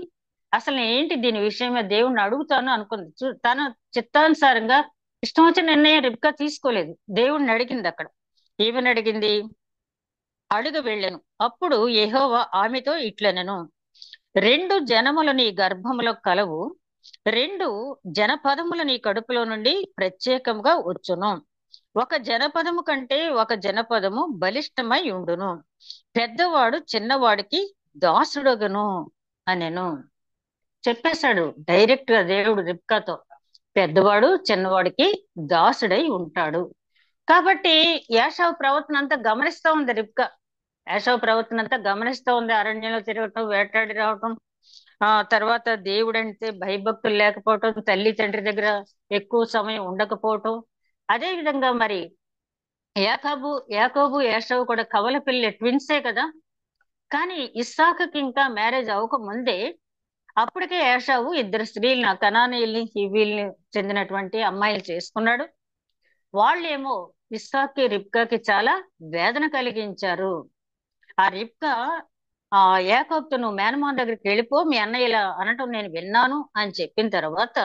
అసలు ఏంటి దీని విషయమే దేవుణ్ణి అడుగుతాను అనుకుంది. తన చిత్తానుసారంగా ఇష్టం వచ్చిన నిర్ణయం రిబ్కా తీసుకోలేదు. దేవుణ్ణి అడిగింది. అక్కడ ఏమని అడిగింది? అడుగు వెళ్ళెను. అప్పుడు యెహోవా ఆమెతో ఇట్లనెను, 2 జనములు నీ గర్భములో కలవు, 2 జనపదములు నీ కడుపులో నుండి ప్రత్యేకంగా వచ్చును. ఒక జనపదము కంటే ఒక జనపదము బలిష్టమై ఉండును, పెద్దవాడు చిన్నవాడికి దాసుడగును అనెను. చెప్పేశాడు డైరెక్ట్ గా దేవుడు రిబ్కాతో, పెద్దవాడు చిన్నవాడికి దాసుడై ఉంటాడు. కాబట్టి యాషావు ప్రవర్తన అంతా గమనిస్తా ఉంది రిబ్కా. యాషావు ప్రవర్తన అంతా గమనిస్తా ఉంది. అరణ్యంలో తిరగటం, వేటాడి రావటం, ఆ తర్వాత దేవుడంటే భయభక్తులు లేకపోవటం, తల్లి తండ్రి దగ్గర ఎక్కువ సమయం ఉండకపోవటం. అదే విధంగా మరి యాకోబు యాషావు కూడా కవల పిల్లలు, ట్విన్సే కదా. కానీ ఇస్సాకుకి ఇంకా మ్యారేజ్ అవ్వక ముందే అప్పటికే యాషావు ఇద్దరు స్త్రీలను, కనానీయుల్ని హివ్వీల్ని చెందినటువంటి అమ్మాయిలు చేసుకున్నాడు. వాళ్ళేమో ఇస్సాక్కి రిబ్కాకి చాలా వేదన కలిగించారు. ఆ రిబ్కా ఆ యాకోబుతో, నువ్వు మేనమామ దగ్గరికి వెళ్ళిపో, మీ అన్నయ్య ఇలా అనటం నేను విన్నాను అని చెప్పిన తర్వాత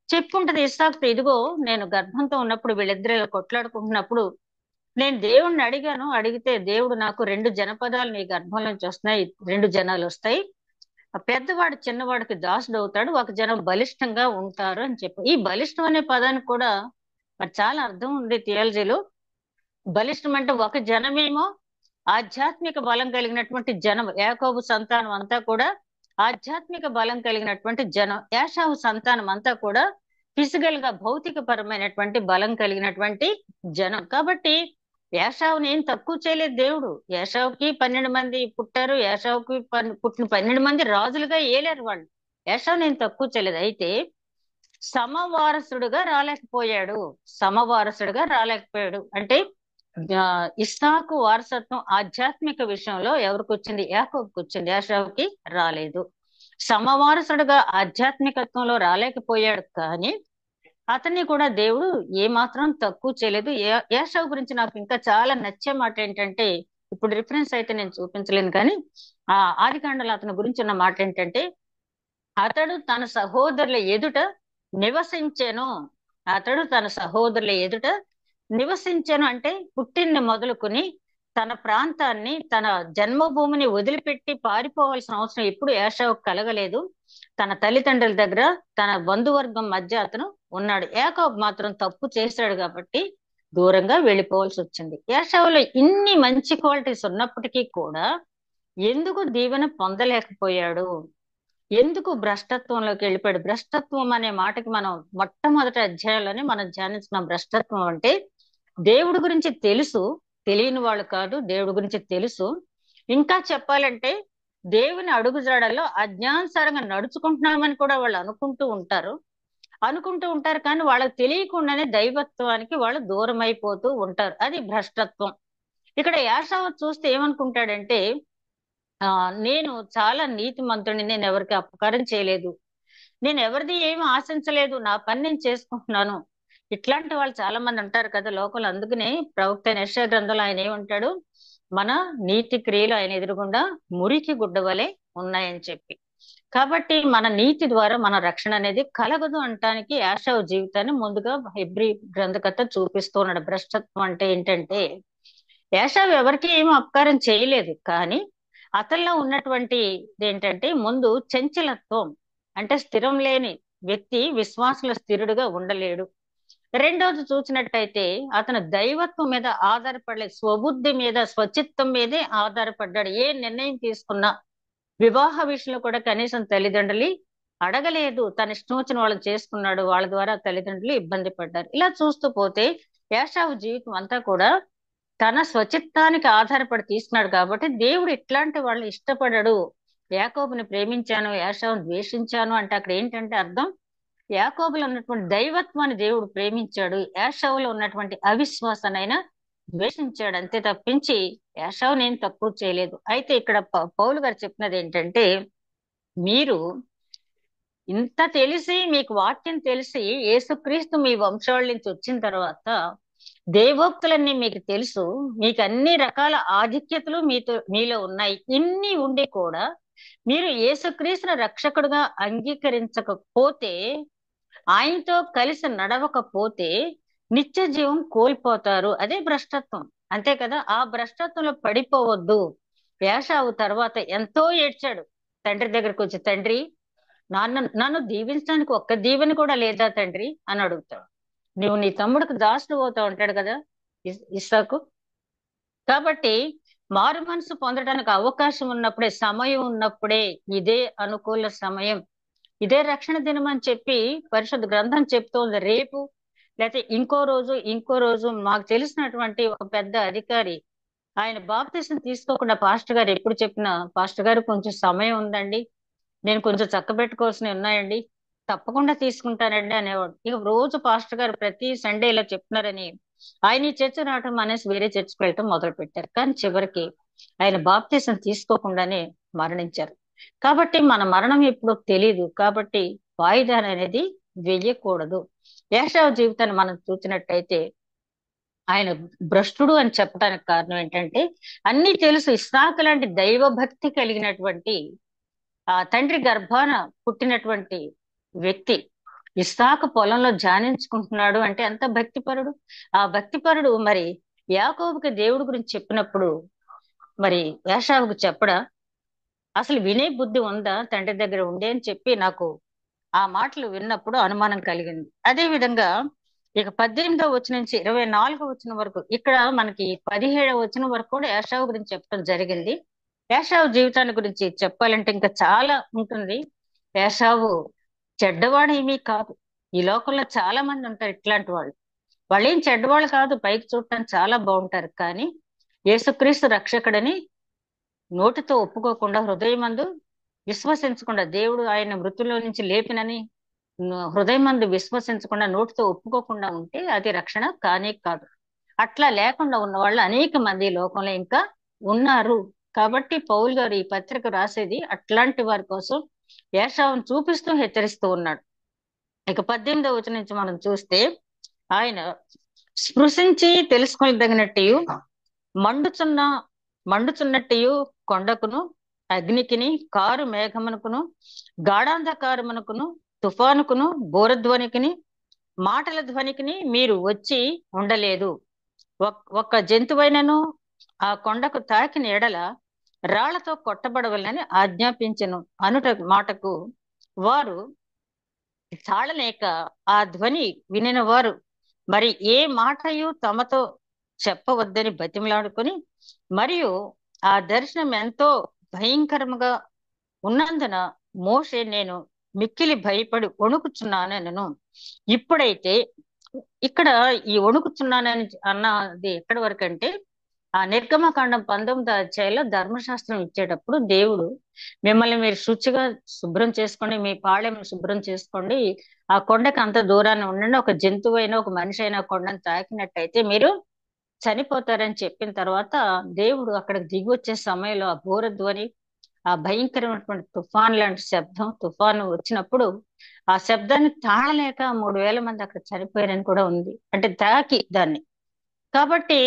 చెప్పుంటది ఇస్సాకుతో, ఇదిగో నేను గర్భంతో ఉన్నప్పుడు వీళ్ళిద్దరు ఇలా కొట్లాడుకుంటున్నప్పుడు నేను దేవుణ్ణి అడిగాను. అడిగితే దేవుడు నాకు 2 జనపదాలు నీ గర్భం నుంచి వస్తున్నాయి, 2 జనాలు వస్తాయి, ఆ పెద్దవాడు చిన్నవాడికి దాసుడు అవుతాడు, ఒక జనం బలిష్టంగా ఉంటారు అని చెప్పి. ఈ బలిష్టం అనే పదానికి కూడా మరి చాలా అర్థం ఉంది థియాలజీలో. బలిష్టం అంటే ఒక జనమేమో ఆధ్యాత్మిక బలం కలిగినటువంటి జనం, యాకోబు సంతానం అంతా కూడా ఆధ్యాత్మిక బలం కలిగినటువంటి జనం, యాషావు సంతానం అంతా కూడా ఫిజికల్ గా భౌతిక పరమైనటువంటి బలం కలిగినటువంటి జనం. కాబట్టి యాషావుని ఏం తక్కువ చేయలేదు దేవుడు. యాషావుకి 12 మంది పుట్టారు. యాషావుకి పుట్టిన 12 మంది రాజులుగా ఏలారు వాళ్ళు. యాషావుని ఏం తక్కువ చేయలేదు. అయితే సమవారసుడుగా రాలేకపోయాడు. సమవారసుడుగా రాలేకపోయాడు అంటే ఇస్సాకు వారసత్వం ఆధ్యాత్మిక విషయంలో ఎవరికి వచ్చింది? యాకోబుకి వచ్చింది, యాషావుకి రాలేదు. సమవారసుడుగా ఆధ్యాత్మికత్వంలో రాలేకపోయాడు. కానీ అతన్ని కూడా దేవుడు ఏ మాత్రం తక్కువ చేయలేదు. యాషావు గురించి నాకు ఇంకా చాలా నచ్చే మాట ఏంటంటే, ఇప్పుడు రిఫరెన్స్ అయితే నేను చూపించలేను కానీ ఆ ఆదికాండలో అతని గురించి ఉన్న మాట ఏంటంటే, అతడు తన సహోదరుల ఎదుట నివసించెను. అతడు తన సహోదరుల ఎదుట నివసించెను అంటే పుట్టింది మొదలుకొని తన ప్రాంతాన్ని, తన జన్మభూమిని వదిలిపెట్టి పారిపోవాల్సిన అవసరం ఎప్పుడు యాషావుకు కలగలేదు. తన తల్లిదండ్రుల దగ్గర, తన బంధువర్గం మధ్య అతను ఉన్నాడు. యాకోబు మాత్రం తప్పు చేశాడు కాబట్టి దూరంగా వెళ్ళిపోవాల్సి వచ్చింది. యాషావులో ఇన్ని మంచి క్వాలిటీస్ ఉన్నప్పటికీ కూడా ఎందుకు దీవెన పొందలేకపోయాడు? ఎందుకు భ్రష్టత్వంలోకి వెళ్ళిపోయాడు? భ్రష్టత్వం అనే మాటకి మనం మొట్టమొదటి అధ్యాయంలోనే మనం ధ్యానించిన భ్రష్టత్వం అంటే దేవుడి గురించి తెలుసు, తెలియని వాళ్ళు కాదు, దేవుడి గురించి తెలుసు. ఇంకా చెప్పాలంటే దేవుని అడుగుజాడల్లో అజ్ఞానుసారంగా నడుచుకుంటున్నామని కూడా వాళ్ళు అనుకుంటూ ఉంటారు కానీ వాళ్ళకి తెలియకుండానే దైవత్వానికి వాళ్ళు దూరం అయిపోతూ ఉంటారు. అది భ్రష్టత్వం. ఇక్కడ యాషావు చూస్తే ఏమనుకుంటాడంటే, నేను చాలా నీతిమంతుడిని, నేను ఎవరికి అపకారం చేయలేదు, నేను ఎవరిది ఏమి ఆశించలేదు, నా పని నేను చేసుకుంటున్నాను. ఇట్లాంటి వాళ్ళు చాలా మంది ఉంటారు కదా లోకంలో. అందుకనే ప్రవక్త అయిన యెషయా గ్రంథంలో ఆయన ఏమంటాడు, మన నీతి క్రియలు ఆయన ఎదురుగుండా మురికి గుడ్డ వలె ఉన్నాయని చెప్పి. కాబట్టి మన నీతి ద్వారా మన రక్షణ అనేది కలగదు అంటానికి యాషావు జీవితాన్ని ముందుగా హెబ్రీ గ్రంథకర్త చూపిస్తూ ఉన్నాడు. భ్రష్టత్వం అంటే ఏంటంటే, యాషావు ఎవరికి ఏమీ అపకారం చేయలేదు, కానీ అతనిలో ఉన్నటువంటి ఏంటంటే ముందు చంచలత్వం, అంటే స్థిరం లేని వ్యక్తి విశ్వాసుల స్థిరుడుగా ఉండలేడు. రెండోది చూసినట్టయితే అతను దైవత్వం మీద ఆధారపడలేదు, స్వబుద్ధి మీద స్వచిత్తం మీదే ఆధారపడ్డాడు. ఏ నిర్ణయం తీసుకున్నా వివాహ విషయంలో కూడా కనీసం తల్లిదండ్రులు అడగలేదు, తన ఇష్టం వచ్చిన వాళ్ళు చేసుకున్నాడు, వాళ్ళ ద్వారా తల్లిదండ్రులు ఇబ్బంది పడ్డారు. ఇలా చూస్తూ పోతే యాషావు జీవితం అంతా కూడా తన స్వచిత్తానికి ఆధారపడి తీసుకున్నాడు. కాబట్టి దేవుడు ఇట్లాంటి వాళ్ళని ఇష్టపడడు. యాకోబుని ప్రేమించాను, యాషావుని ద్వేషించాను అంటే అక్కడ ఏంటంటే అర్థం, యాకోబులో ఉన్నటువంటి దైవత్వాన్ని దేవుడు ప్రేమించాడు, యాషావులో ఉన్నటువంటి అవిశ్వాసానైనా ద్వేషించాడు, అంతే తప్పించి యాషావుని ఏం తక్కువ చేయలేదు. అయితే ఇక్కడ పౌలు గారు చెప్పినది ఏంటంటే, మీరు ఇంత తెలిసి, మీకు వాక్యం తెలిసి, యేసుక్రీస్తు మీ వంశావళి నుంచి వచ్చిన తర్వాత దేవోక్తులన్నీ మీకు తెలుసు, మీకు అన్ని రకాల ఆధిక్యతలు మీలో ఉన్నాయి. ఇన్ని ఉండి కూడా మీరు యేసుక్రీస్తును రక్షకుడుగా అంగీకరించకపోతే, ఆయనతో కలిసి నడవకపోతే నిత్య జీవం కోల్పోతారు. అదే భ్రష్టత్వం, అంతే కదా. ఆ భ్రష్టత్వంలో పడిపోవద్దు. యాషావు తర్వాత ఎంతో ఏడ్చాడు తండ్రి దగ్గరకు వచ్చి, తండ్రి నన్ను దీవించడానికి ఒక్క దీవెన కూడా లేదా తండ్రి అని అడుగుతాడు. నువ్వు నీ తమ్ముడికి దాసుడు పోతావు అంటాడు కదా ఇస్సాకు. కాబట్టి మారు మనసు పొందడానికి అవకాశం ఉన్నప్పుడే, సమయం ఉన్నప్పుడే, ఇదే అనుకూల సమయం, ఇదే రక్షణ దినం అని చెప్పి పరిశుద్ధ గ్రంథం చెప్తోంది. రేపు లేకపోతే ఇంకో రోజు మాకు తెలిసినటువంటి ఒక పెద్ద అధికారి, ఆయన బాప్తీసం తీసుకోకుండా పాస్టర్ గారు ఎప్పుడు చెప్పినా, పాస్టర్ గారు కొంచెం సమయం ఉందండి, నేను కొంచెం చక్కబెట్టుకోవాల్సినవి ఉన్నాయండి, తప్పకుండా తీసుకుంటానండి అనేవాడు. ఇక రోజు పాస్టర్ గారు ప్రతి సండే ఇలా చెప్తున్నారని ఆయన ఈ చర్చ రావటం అనేసి వేరే చర్చకు వెళ్ళటం మొదలు పెట్టారు. కానీ చివరికి ఆయన బాప్తీసం తీసుకోకుండానే మరణించారు. కాబట్టి మన మరణం ఎప్పుడో తెలియదు, కాబట్టి వాయిదా అనేది వెయ్యకూడదు. యాషావు జీవితాన్ని మనం చూసినట్టయితే ఆయన భ్రష్టుడు అని చెప్పడానికి కారణం ఏంటంటే, అన్ని తెలుసు, ఇస్సాకు లాంటి దైవ భక్తి కలిగినటువంటి ఆ తండ్రి గర్భాన పుట్టినటువంటి వ్యక్తి ఇస్సాకు పొలంలో ధ్యానించుకుంటున్నాడు అంటే ఎంత భక్తిపరుడు. ఆ భక్తిపరుడు మరి యాకోబుకి దేవుడి గురించి చెప్పినప్పుడు మరి యాషావుకు చెప్పడా? అసలు వినే బుద్ధి ఉందా తండ్రి దగ్గర ఉండే అని చెప్పి నాకు ఆ మాటలు విన్నప్పుడు అనుమానం కలిగింది. అదే విధంగా ఇక 18వ వచనం నుంచి 24వ వచనం వరకు, ఇక్కడ మనకి 17వ వచనం వరకు కూడా యాషావు గురించి చెప్పడం జరిగింది. యాషావు జీవితాన్ని గురించి చెప్పాలంటే ఇంకా చాలా ఉంటుంది. యాషావు చెడ్డవాడు ఏమీ కాదు. ఈ లోకంలో చాలా మంది ఉంటారు ఇట్లాంటి వాళ్ళు. వాళ్ళు ఏం చెడ్డవాళ్ళు కాదు, పైకి చూడటానికి చాలా బాగుంటారు, కానీ యేసుక్రీస్తు రక్షకుడని నోటితో ఒప్పుకోకుండా, హృదయమందు విశ్వసించకుండా, దేవుడు ఆయన మృతుల్లో నుంచి లేపినని హృదయమందు విశ్వసించకుండా, నోటితో ఒప్పుకోకుండా ఉంటే అది రక్షణ కానే కాదు. అట్లా లేకుండా ఉన్న వాళ్ళు అనేక మంది ఈ లోకంలో ఇంకా ఉన్నారు. కాబట్టి పౌలు గారు ఈ పత్రిక రాసేది అట్లాంటి వారి కోసం యాషావును చూపిస్తూ హెచ్చరిస్తూ ఉన్నాడు. ఇక 18వ వచనం నుంచి మనం చూస్తే, ఆయన స్పృశించి తెలుసుకోదగినట్టు మండుచున్నట్టు కొండకును, అగ్నికిని, కారు మేఘమునకును, గాఢాంధకారమునకును, తుఫానుకును, బోరధ్వనికిని, మాటల ధ్వనికిని మీరు వచ్చి ఉండలేదు. ఒక్క జంతువైనను ఆ కొండకు తాకిన ఎడల రాళ్లతో కొట్టబడవలని ఆజ్ఞాపించెను అనుట మాటకు వారు చాలలేక ఆ ధ్వని వినిన వారు మరి ఏ మాటయు తమతో చెప్పవద్దని బతిమలాడుకొని, మరియు ఆ దర్శనం ఎంతో భయంకరముగా ఉన్నందున మోషే నేను మిక్కిలి భయపడి వణుకుచున్నానను. ఇప్పుడైతే ఇక్కడ ఈ వణుకుచున్నానని అన్నది ఎక్కడి వరకు అంటే, ఆ నిర్గమకాండం 19వ అధ్యాయంలో ధర్మశాస్త్రం ఇచ్చేటప్పుడు దేవుడు మిమ్మల్ని మీరు శుచిగా శుభ్రం చేసుకోండి, మీ పాళెం శుభ్రం చేసుకోండి, ఆ కొండకి అంత దూరాన్ని ఉండండి, ఒక జంతువు అయినా ఒక మనిషి అయినా కొండను తాకినట్టయితే మీరు చనిపోతారని చెప్పిన తర్వాత దేవుడు అక్కడికి దిగి వచ్చే సమయంలో ఆ బోరధ్వని, ఆ భయంకరమైనటువంటి తుఫాన్ లాంటి శబ్దం, తుఫాను వచ్చినప్పుడు ఆ శబ్దాన్ని తాళలేక 3,000 మంది అక్కడ చనిపోయారని కూడా ఉంది, అంటే తాకి దాన్ని. కాబట్టి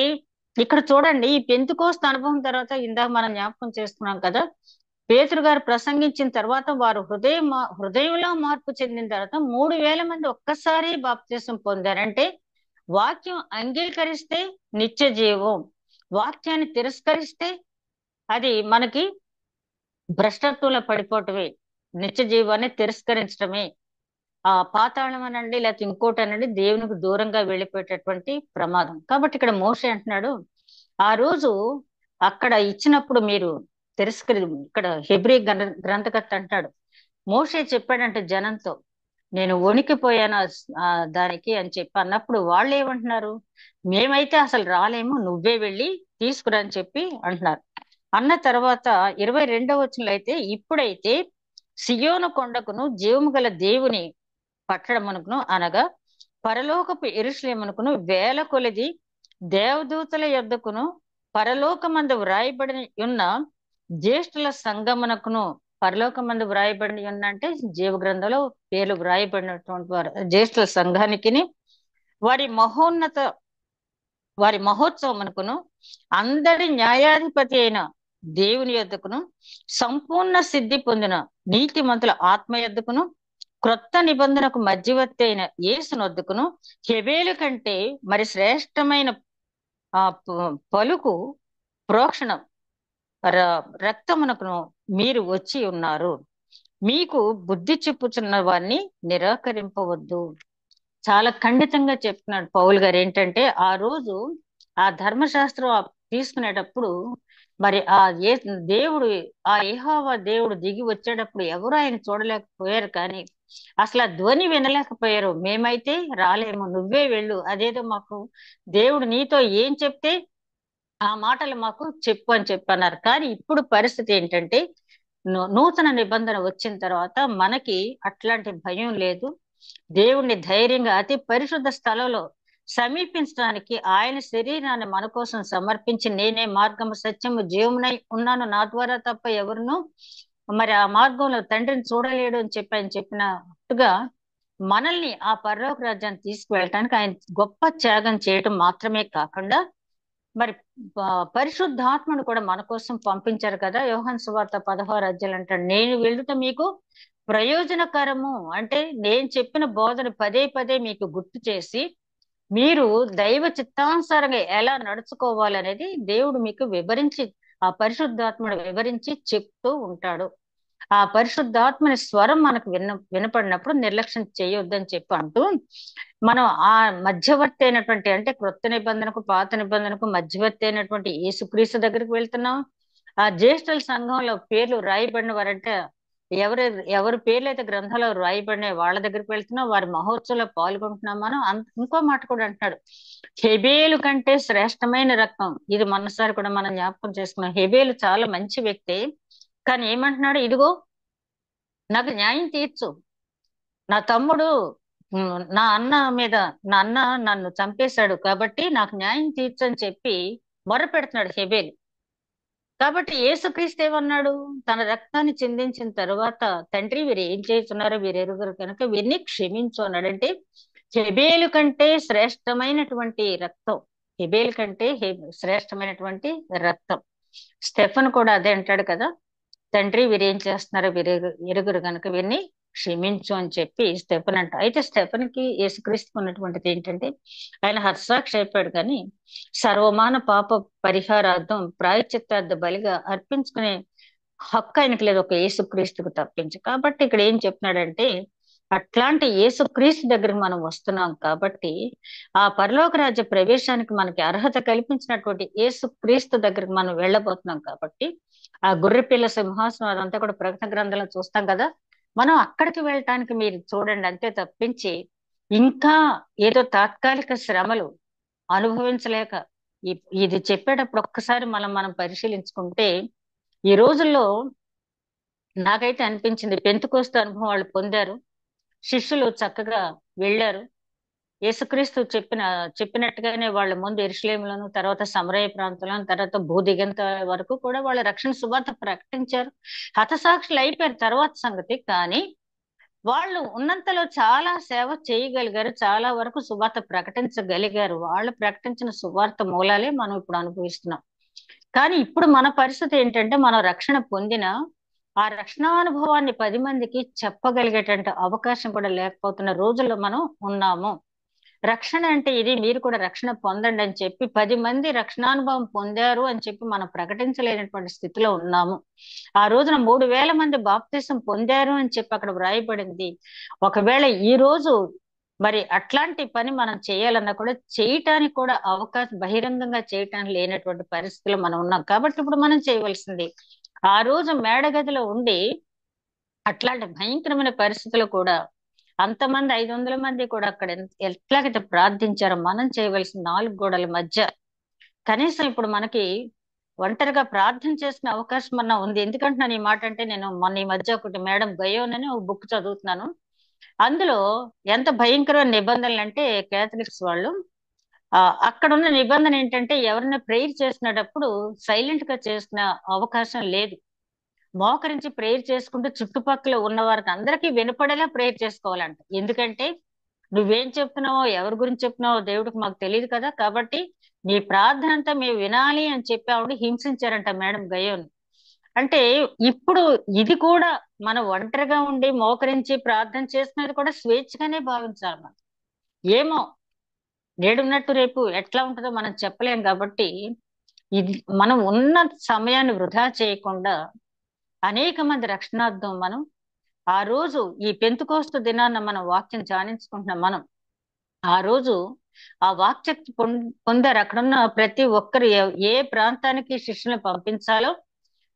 ఇక్కడ చూడండి, ఈ పెంతుకోస్తు అనుభవం తర్వాత ఇందాక మనం జ్ఞాపకం చేసుకున్నాం కదా, పేతురు గారు ప్రసంగించిన తర్వాత వారు హృదయంలో మార్పు చెందిన తర్వాత 3,000 మంది ఒక్కసారి బాప్తిసం పొందారంటే, వాక్యం అంగీకరిస్తే నిత్య జీవం, వాక్యాన్ని తిరస్కరిస్తే అది మనకి భ్రష్టత్వంలో పడిపోవటమే, నిత్య జీవాన్ని తిరస్కరించడమే, ఆ పాతాళం అనండి లేకపోతే ఇంకోటి అనండి దేవునికి దూరంగా వెళ్ళిపోయేటటువంటి ప్రమాదం. కాబట్టి ఇక్కడ మోషే అంటున్నాడు, ఆ రోజు అక్కడ ఇచ్చినప్పుడు మీరు ఇక్కడ హెబ్రీ గ్రంథకర్త అంటాడు, మోషే చెప్పాడంటే జనంతో, నేను వణికిపోయాను దానికి అని చెప్పి అన్నప్పుడు వాళ్ళు ఏమంటున్నారు, మేమైతే అసలు రాలేము, నువ్వే వెళ్ళి తీసుకురా అని చెప్పి అంటున్నారు. అన్న తర్వాత 22వ వచనంలో అయితే, ఇప్పుడైతే సియోను కొండకును జీవము గల దేవుని పట్టణమునకును అనగా పరలోకపు యెరూషలేమునకును వేల కొలది దేవదూతల యొద్దకును పరలోకమందు వ్రాయబడి ఉన్న జ్యేష్ఠుల సంగమునకును, పరలోకమందు వ్రాయబడి ఉన్న అంటే జీవ గ్రంథంలో పేర్లు వ్రాయబడినటువంటి వారు జ్యేష్ఠుల సంఘానికి, వారి వారి మహోత్సవమునకును అందరి న్యాయాధిపతి అయిన దేవుని యొద్దకును సంపూర్ణ సిద్ధి పొందిన నీతిమంతుల ఆత్మ యొద్దకును క్రొత్త నిబంధనకు మధ్యవర్తి అయిన యేసునొద్దకును హెబేలు కంటే మరి శ్రేష్టమైన పలుకు ప్రోక్షణం రక్తమునకును మీరు వచ్చి ఉన్నారు, మీకు బుద్ధి చెప్పుచున్న వారిని నిరాకరింపవద్దు. చాలా ఖండితంగా చెప్తున్నాడు పౌలు గారు. ఏంటంటే ఆ రోజు ఆ ధర్మశాస్త్రం తీసుకునేటప్పుడు మరి దేవుడు, ఆ యెహోవా దేవుడు దిగి వచ్చేటప్పుడు ఎవరు ఆయన చూడలేకపోయారు, కానీ అసలు ఆ ధ్వని వినలేకపోయారు. మేమైతే రాలేము, నువ్వే వెళ్ళు, అదేదో మాకు దేవుడు నీతో ఏం చెప్తే ఆ మాటలు మాకు చెప్పు అని చెప్పన్నారు. కానీ ఇప్పుడు పరిస్థితి ఏంటంటే, నూతన నిబంధన వచ్చిన తర్వాత మనకి అట్లాంటి భయం లేదు. దేవుణ్ణి ధైర్యంగా అతి పరిశుద్ధ స్థలంలో సమీపించడానికి ఆయన శరీరాన్ని మన కోసం సమర్పించి, నేనే మార్గము సత్యము జీవమునై ఉన్నాను, నా ద్వారా తప్ప ఎవరును మరి ఆ మార్గంలో తండ్రిని చూడలేడు అని చెప్పి ఆయన చెప్పినట్టుగా మనల్ని ఆ పరలోక రాజ్యాన్ని తీసుకువెళ్ళటానికి ఆయన గొప్ప త్యాగం చేయటం మాత్రమే కాకుండా మరి పరిశుద్ధాత్మను కూడా మన కోసం పంపించారు కదా. యోహాను సువార్త 16వ అధ్యాయం అంటాడు, నేను వెళ్ళుట మీకు ప్రయోజనకరము, అంటే నేను చెప్పిన బోధన పదే పదే మీకు గుర్తు చేసి మీరు దైవ చిత్తానుసారంగా ఎలా నడుచుకోవాలనేది దేవుడు మీకు వివరించి, ఆ పరిశుద్ధాత్మను వివరించి చెప్తూ ఉంటాడు. ఆ పరిశుద్ధాత్మని స్వరం మనకు వినపడినప్పుడు నిర్లక్ష్యం చేయొద్దని చెప్పి అంటూ, మనం ఆ మధ్యవర్తి అయినటువంటి, అంటే క్రొత్త నిబంధనకు పాత నిబంధనకు మధ్యవర్తి అయినటువంటి యేసుక్రీస్తు దగ్గరికి వెళ్తున్నాం. ఆ జ్యేష్ఠుల సంఘంలో పేర్లు రాయబడిన వారంటే ఎవరి పేర్లు అయితే గ్రంథాలు రాయబడిన వాళ్ళ దగ్గరికి వెళ్తున్నాం, వారి మహోత్సవంలో పాల్గొంటున్నాం. మనం ఇంకో మాట కూడా అంటున్నాడు, హెబేలు కంటే శ్రేష్టమైన రక్తం. ఇది మొన్నసారి కూడా మనం జ్ఞాపకం చేసుకున్నాం. హెబేలు చాలా మంచి వ్యక్తి, కానీ ఏమంటున్నాడు, ఇదిగో నాకు న్యాయం తీర్చు, నా తమ్ముడు నా అన్న నన్ను చంపేశాడు కాబట్టి నాకు న్యాయం తీర్చు అని చెప్పి మొర పెడుతున్నాడు హెబేలు. కాబట్టి యేసుక్రీస్తు ఏమన్నాడు, తన రక్తాన్ని చిందించిన తర్వాత, తండ్రి వీరు ఏం చేస్తున్నారో వీరు ఎరుగురు కనుక వీరిని క్షమించు అన్నాడు. అంటే హెబేలు కంటే శ్రేష్టమైనటువంటి రక్తం, హెబేలు కంటే శ్రేష్టమైనటువంటి రక్తం. స్టెఫన్ కూడా అదే అంటాడు కదా, తండ్రి వీరేం చేస్తున్నారో వీరు ఎరుగురు కనుక వీరిని క్షమించు అని చెప్పి స్టెఫన్ అంట. అయితే స్టెఫన్ కి యేసుక్రీస్తుకు ఉన్నటువంటిది ఏంటంటే, ఆయన హర్సాక్షి అయిపోయాడు, కానీ సర్వమాన పాప పరిహారార్థం ప్రాయశ్చిత్తార్థ బలిగా అర్పించుకునే హక్కు ఆయనకు లేదు, ఒక యేసుక్రీస్తుకు తప్పించి. కాబట్టి ఇక్కడ ఏం చెప్తున్నాడంటే, అట్లాంటి యేసుక్రీస్తు దగ్గరికి మనం వస్తున్నాం కాబట్టి, ఆ పరలోక రాజ్య ప్రవేశానికి మనకి అర్హత కల్పించినటువంటి యేసుక్రీస్తు దగ్గరికి మనం వెళ్ళబోతున్నాం కాబట్టి, ఆ గొర్రెపిల్ల సింహాసనం అదంతా కూడా ప్రకటన గ్రంథంలో చూస్తాం కదా, మనం అక్కడికి వెళ్ళటానికి మీరు చూడండి, అంతే తప్పించి ఇంకా ఏదో తాత్కాలిక శ్రమలు అనుభవించలేక ఇది చెప్పేటప్పుడు ఒక్కసారి మనం పరిశీలించుకుంటే, ఈ రోజుల్లో నాకైతే అనిపించింది, పెంతెకోస్తు అనుభవం వాళ్ళు పొందారు, శిష్యులు చక్కగా వెళ్ళారు, యేసుక్రీస్తు చెప్పినట్టుగానే వాళ్ళ ముందు యెరూషలేములోను, తర్వాత సమరయ ప్రాంతంలోను, తర్వాత భూదిగంత వరకు కూడా వాళ్ళ రక్షణ సువార్త ప్రకటించారు. హతసాక్షులు అయిపోయారు తర్వాత సంగతి. కానీ వాళ్ళు ఉన్నంతలో చాలా సేవ చేయగలిగారు, చాలా వరకు సువార్త ప్రకటించగలిగారు. వాళ్ళు ప్రకటించిన సువార్త మూలాలే మనం ఇప్పుడు అనుభవిస్తున్నాం. కానీ ఇప్పుడు మన పరిస్థితి ఏంటంటే, మనం రక్షణ పొందిన ఆ రక్షణానుభవాన్ని 10 మందికి చెప్పగలిగేటువంటి అవకాశం కూడా లేకపోతున్న రోజుల్లో మనం ఉన్నాము. రక్షణ అంటే ఇది, మీరు కూడా రక్షణ పొందండి అని చెప్పి 10 మంది రక్షణానుభవం పొందారు అని చెప్పి మనం ప్రకటించలేనటువంటి స్థితిలో ఉన్నాము. ఆ రోజున 3,000 మంది బాప్తిసం పొందారు అని చెప్పి అక్కడ వ్రాయబడింది. ఒకవేళ ఈ రోజు మరి అట్లాంటి పని మనం చేయాలన్నా కూడా చేయటానికి కూడా అవకాశం, బహిరంగంగా చేయటానికి లేనటువంటి పరిస్థితిలో మనం ఉన్నాం. కాబట్టి ఇప్పుడు మనం చేయవలసింది, ఆ రోజు మేడగదిలో ఉండి అట్లాంటి భయంకరమైన పరిస్థితులు కూడా అంతమంది 500 మంది కూడా అక్కడ ఎట్లాగైతే ప్రార్థించారో, మనం చేయవలసిన 4 గోడల మధ్య కనీసం ఇప్పుడు మనకి ఒంటరిగా ప్రార్థన చేసిన అవకాశం అన్నా ఉంది. ఎందుకంటున్నాను ఈ మాట అంటే, నేను మొన్న ఈ మధ్య ఒకటి మేడం గయోన్ అని ఒక బుక్ చదువుతున్నాను. అందులో ఎంత భయంకరమైన నిబంధనలు అంటే, కేథలిక్స్ వాళ్ళు అక్కడ ఉన్న నిబంధన ఏంటంటే, ఎవరైనా ప్రేయర్ చేసినప్పుడు సైలెంట్ గా చేసిన అవకాశం లేదు. మోకరించి ప్రేయర్ చేసుకుంటూ చుట్టుపక్కల ఉన్న వారికి అందరికీ వినపడేలా ప్రేయర్ చేసుకోవాలంట. ఎందుకంటే నువ్వేం చెప్తున్నావో, ఎవరి గురించి చెప్తున్నావో దేవుడికి మాకు తెలియదు కదా, కాబట్టి నీ ప్రార్థన అంతా మేము వినాలి అని చెప్పి ఆవిడ హింసించారంట మేడం గయోని. అంటే ఇప్పుడు ఇది కూడా మనం ఒంటరిగా ఉండి మోకరించి ప్రార్థన చేస్తున్నది కూడా స్వేచ్ఛగానే భావించాలి మనం. ఏమో నేడున్నట్టు రేపు ఎట్లా ఉంటుందో మనం చెప్పలేం. కాబట్టి ఇది మనం ఉన్న సమయాన్ని వృధా చేయకుండా అనేక మంది రక్షణార్థం మనం ఆ రోజు ఈ పెంతుకోస్తు దినాన్న మనం వాక్యం ధ్యానించుకుంటున్నాం. మనం ఆ రోజు ఆ వాక్శక్తి పొందారు. అక్కడున్న ప్రతి ఒక్కరు ఏ ప్రాంతానికి శిష్యులను పంపించాలో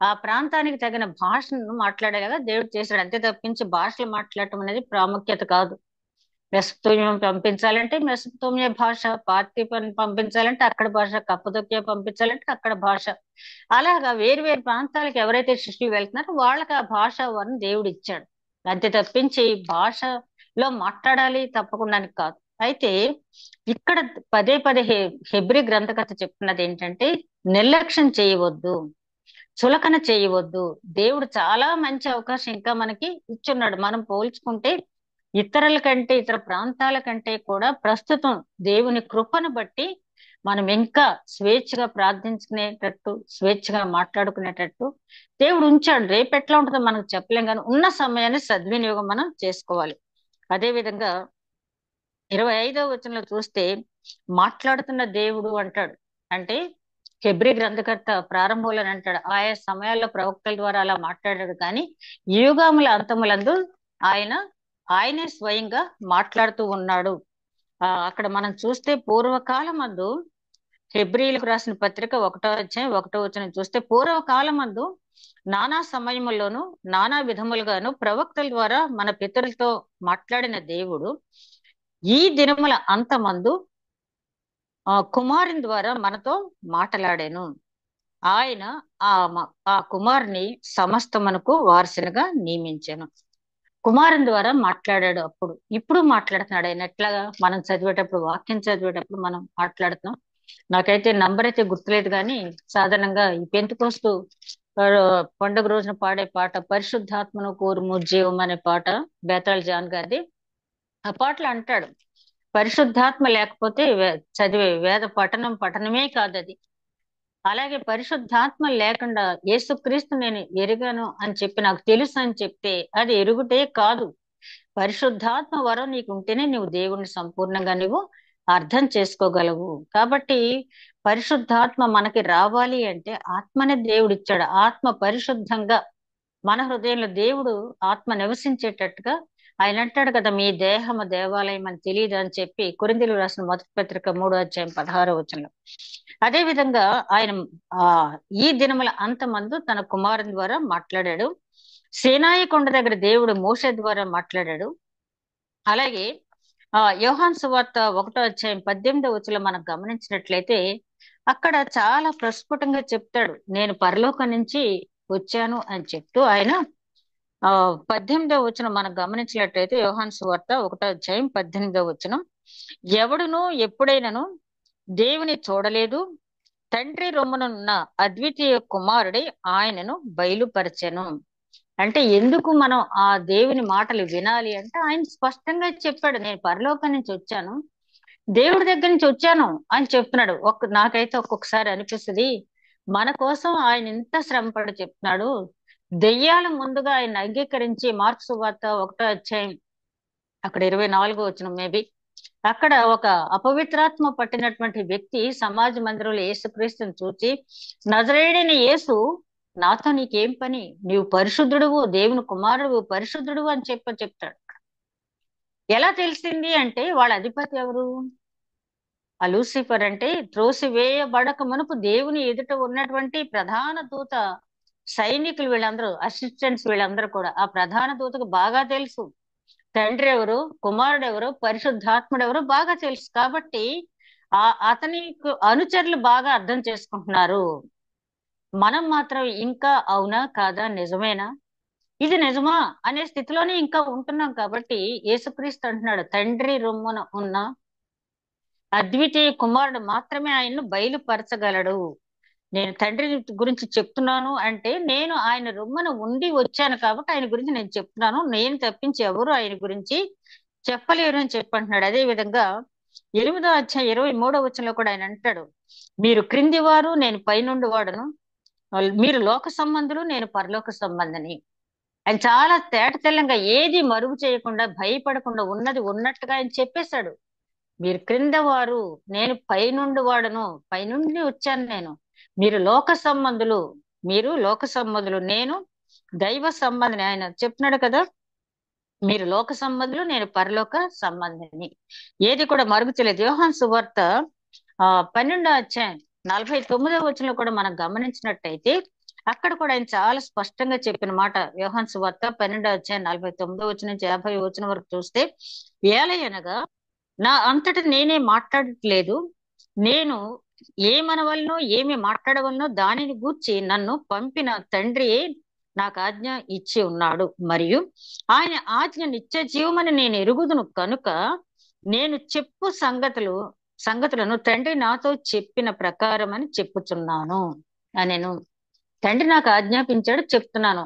ఆ ప్రాంతానికి తగిన భాషను మాట్లాడేలాగా దేవుడు చేశాడు. అంతే తప్పించి భాషలు మాట్లాడటం అనేది ప్రాముఖ్యత కాదు. మెసొపొతేమియా పంపించాలంటే మెసొపొతేమియా భాష, పార్తీపని పంపించాలంటే అక్కడ భాష, కప్పదొక్కియా పంపించాలంటే అక్కడ భాష. అలాగా వేరు వేరు ప్రాంతాలకు ఎవరైతే శిష్యులు వెళ్తున్నారో వాళ్ళకి ఆ భాష వారిని దేవుడు ఇచ్చాడు. అంతే తప్పించి భాషలో మాట్లాడాలి తప్పకుండా కాదు. అయితే ఇక్కడ పదే పదే హెబ్రీ గ్రంథకథ చెప్తున్నది ఏంటంటే, నిర్లక్ష్యం చేయవద్దు, చులకన చేయవద్దు. దేవుడు చాలా మంచి అవకాశం ఇంకా మనకి ఇచ్చున్నాడు. మనం పోల్చుకుంటే ఇతరుల కంటే, ఇతర ప్రాంతాల కంటే కూడా ప్రస్తుతం దేవుని కృపను బట్టి మనం ఇంకా స్వేచ్ఛగా ప్రార్థించుకునేటట్టు, స్వేచ్ఛగా మాట్లాడుకునేటట్టు దేవుడు ఉంచాడు. రేపు ఎట్లా ఉంటుందో మనకు చెప్పలేం, కానీ ఉన్న సమయాన్ని సద్వినియోగం మనం చేసుకోవాలి. అదే విధంగా 25వ వచనంలో చూస్తే మాట్లాడుతున్న దేవుడు అంటాడు. అంటే హెబ్రీ గ్రంథకర్త ప్రారంభంలో అంటాడు, ఆయా సమయాల్లో ప్రవక్తల ద్వారా అలా మాట్లాడాడు, కానీ యుగముల అంతములందు ఆయనే స్వయంగా మాట్లాడుతూ ఉన్నాడు. అక్కడ మనం చూస్తే పూర్వకాలమందు హెబ్రీలకు రాసిన పత్రిక 1వ అధ్యాయం 1వ వచనం చూస్తే, పూర్వకాలమందు నానా సమయముల్లోనూ నానా విధములుగాను ప్రవక్తల ద్వారా మన పితరులతో మాట్లాడిన దేవుడు ఈ దినముల అంతమందు కుమారుని ద్వారా మనతో మాట్లాడాను. ఆయన ఆ కుమారుని సమస్తమునకు వారసునిగా నియమించాను. కుమారుని ద్వారా మాట్లాడాడు అప్పుడు, ఇప్పుడు మాట్లాడుతున్నాడు. ఆయన ఎట్లాగా మనం చదివేటప్పుడు, వాక్యం చదివేటప్పుడు మనం మాట్లాడుతున్నాం. నాకైతే నంబర్ అయితే గుర్తులేదు, కానీ సాధారణంగా ఈ పెంతెకోస్తు పండుగ రోజున పాడే పాట పరిశుద్ధాత్మను కోరుము జీవం అనే పాట బేతాళ్ జాన్ గారిది. ఆ పాటలు అంటాడు, పరిశుద్ధాత్మ లేకపోతే చదివే వేద పఠనమే కాదు అది. అలాగే పరిశుద్ధాత్మ లేకుండా యేసుక్రీస్తు నేను ఎరుగను అని చెప్పి, నాకు తెలుసు అని చెప్తే అది ఎరుగుటే కాదు. పరిశుద్ధాత్మ వరం నీకు ఉంటేనే నువ్వు దేవుణ్ణి సంపూర్ణంగా నువ్వు అర్థం చేసుకోగలవు. కాబట్టి పరిశుద్ధాత్మ మనకి రావాలి అంటే ఆత్మనే దేవుడు ఇచ్చాడు. ఆత్మ పరిశుద్ధంగా మన హృదయంలో దేవుడు ఆత్మ నివసించేటట్టుగా ఆయన అంటాడు కదా, మీ దేహము దేవాలయం అని తెలియదు అని చెప్పి కొరింథీయులకు రాసిన మొదటి పత్రిక 3వ అధ్యాయం 16వ వచనంలో. అదే విధంగా ఆయన ఈ దినముల అంతమందు తన కుమారుని ద్వారా మాట్లాడాడు. సీనాయి కొండ దగ్గర దేవుడు మోషే ద్వారా మాట్లాడాడు. అలాగే యోహాను సువార్త 1వ అధ్యాయం 18వ వచనంలో మనం గమనించినట్లయితే అక్కడ చాలా ప్రస్ఫుటంగా చెప్తాడు, నేను పరలోకం నుంచి వచ్చాను అని చెప్తూ ఆయన 18వ వచనం మనం గమనించినట్లయితే యోహాను సువార్త 1వ అధ్యాయం 18వ వచనం, ఎవడును ఎప్పుడైనను దేవుని చూడలేదు, తండ్రి రొమ్మునున్న అద్వితీయ కుమారుడి ఆయనను బయలుపరచెను. అంటే ఎందుకు మనం ఆ దేవుని మాటలు వినాలి అంటే, ఆయన స్పష్టంగా చెప్పాడు, నేను పరలోకం నుంచి వచ్చాను, దేవుడి దగ్గర నుంచి వచ్చాను అని చెప్తున్నాడు. నాకైతే ఒక్కొక్కసారి అనిపిస్తుంది, మన కోసం ఆయన ఇంత శ్రమపడి చెప్తున్నాడు. దెయ్యాల ముందుగా ఆయన అంగీకరించి, మార్క్స్ సువార్త 1వ అధ్యాయం అక్కడ 24వ వచనం మేబీ, అక్కడ ఒక అపవిత్రాత్మ పట్టినటువంటి వ్యక్తి సమాజ మందిరంలో యేసుక్రీస్తుని చూచి, నజరేయుడైన యేసు, నాతో నీకేం పని, నీవు పరిశుద్ధుడువు, దేవుని కుమారుడు పరిశుద్ధుడు అని చెప్తాడు. ఎలా తెలిసింది అంటే, వాళ్ళ అధిపతి ఎవరు? ఆ లూసిఫర్ అంటే త్రోసివేయబడక మునుపు దేవుని ఎదుట ఉన్నటువంటి ప్రధాన దూత సైనికులు, వీళ్ళందరూ అసిస్టెంట్స్, వీళ్ళందరూ కూడా ఆ ప్రధాన దూతకు బాగా తెలుసు తండ్రి ఎవరు, కుమారుడు ఎవరు, పరిశుద్ధాత్ముడు ఎవరు బాగా తెలుసు. కాబట్టి అతని అనుచరులు బాగా అర్థం చేసుకుంటున్నారు. మనం మాత్రం ఇంకా అవునా కాదా, నిజమేనా, ఇది నిజమా అనే స్థితిలోనే ఇంకా ఉంటున్నాం. కాబట్టి యేసుక్రీస్తు అంటున్నాడు, తండ్రి రొమ్మున ఉన్న అద్వితీయ కుమారుడు మాత్రమే ఆయన్ను బయలుపరచగలడు. నేను తండ్రి గురించి చెప్తున్నాను అంటే, నేను ఆయన రొమ్మున ఉండి వచ్చాను కాబట్టి ఆయన గురించి నేను చెప్తున్నాను, నేను తప్పించి ఎవరు ఆయన గురించి చెప్పలేరు అని చెప్పంటున్నాడు. అదే విధంగా 8వ అధ్యాయం 23వ వచనంలో కూడా ఆయన అంటాడు, మీరు క్రింది వారు, నేను పైనుండి వాడును, మీరు లోక సంబంధులు, నేను పరలోక సంబంధిని. ఆయన చాలా తేటతెల్లంగా ఏది మరుగు చేయకుండా, భయపడకుండా ఉన్నది ఉన్నట్టుగా ఆయన చెప్పేశాడు. మీరు క్రింద వారు, నేను పైనుండి వాడను, పైనుండి వచ్చాను నేను. మీరు లోక సంబంధులు, మీరు లోక సంబంధులు, నేను దైవ సంబంధిని. ఆయన చెప్తున్నాడు కదా, మీరు లోక సంబంధులు, నేను పరలోక సంబంధిని. ఏది కూడా మరుగు చేయలేదు. యోహాను సువార్త 12వ అధ్యాయం 49వ వచనంలో కూడా మనం గమనించినట్టయితే, అక్కడ కూడా ఆయన చాలా స్పష్టంగా చెప్పిన మాట. యోహాను సువార్త 12వ అధ్యాయం 49వ వచనం నుంచి 50వ వచనం వరకు చూస్తే, ఏలయనగా నా అంతట నేనే మాట్లాడట్లేదు, నేను ఏమనవలనో ఏమి మాట్లాడవలనో దానిని గూర్చి నన్ను పంపిన తండ్రి నాకు ఆజ్ఞ ఇచ్చి ఉన్నాడు, మరియు ఆయన ఆజ్ఞ నిత్య జీవమని నేను ఎరుగుదును కనుక నేను చెప్పు సంగతులను తండ్రి నాతో చెప్పిన ప్రకారం అని చెప్పుచున్నాను. నేను తండ్రి నాకు ఆజ్ఞాపించాడు, చెప్తున్నాను.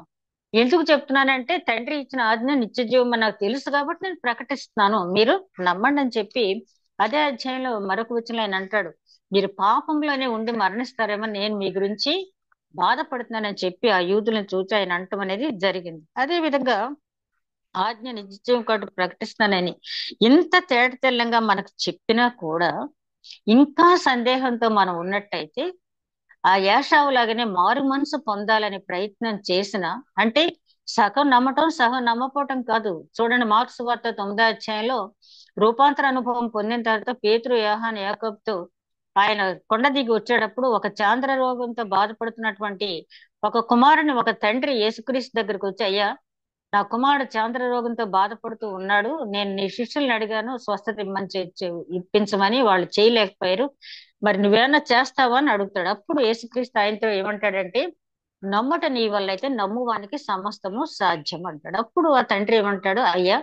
ఎందుకు చెప్తున్నానంటే, తండ్రి ఇచ్చిన ఆజ్ఞ నిత్య జీవం నాకు తెలుసు కాబట్టి నేను ప్రకటిస్తున్నాను, మీరు నమ్మండి అని చెప్పి. అదే అధ్యాయంలో మరొక వచనంలో ఆయన అంటాడు, మీరు పాపంలోనే ఉండి మరణిస్తారేమో, నేను మీ గురించి బాధపడుతున్నానని చెప్పి ఆ యూదులను చూచి ఆయన అంటం అనేది జరిగింది. అదే విధంగా ఆజ్ఞ నిత్యం కాదు ప్రకటిస్తున్నానని ఇంత తేటతెల్లంగా మనకు చెప్పినా కూడా ఇంకా సందేహంతో మనం ఉన్నట్టయితే, ఆ ఏషావు లాగానే మారు మనసు పొందాలని ప్రయత్నం చేసిన, అంటే సగం నమ్మటం సగం నమ్మపోవటం కాదు. చూడండి, మార్క్స్ సువార్త 9వ అధ్యాయంలో రూపాంతర అనుభవం పొందిన తర్వాత పేతురు, యోహాను, యాకోబుతో ఆయన కొండ దిగి వచ్చేటప్పుడు ఒక చాంద్ర రోగంతో బాధపడుతున్నటువంటి ఒక కుమారుని ఒక తండ్రి యేసుక్రీస్తు దగ్గరకు వచ్చి, అయ్యా, నా కుమారుడు చాంద్ర రోగంతో బాధపడుతూ ఉన్నాడు, నేను నీ శిష్యుల్ని అడిగాను స్వస్థత ఇప్పించమని, వాళ్ళు చేయలేకపోయారు, మరి నువ్వేమన్నా చేస్తావా అని అడుగుతాడు. అప్పుడు యేసుక్రీస్తు ఆయనతో ఏమంటాడంటే, నమ్మట నీ వల్ల అయితే నమ్మువానికి సమస్తము సాధ్యం అంటాడు. అప్పుడు ఆ తండ్రి ఏమంటాడు, అయ్యా,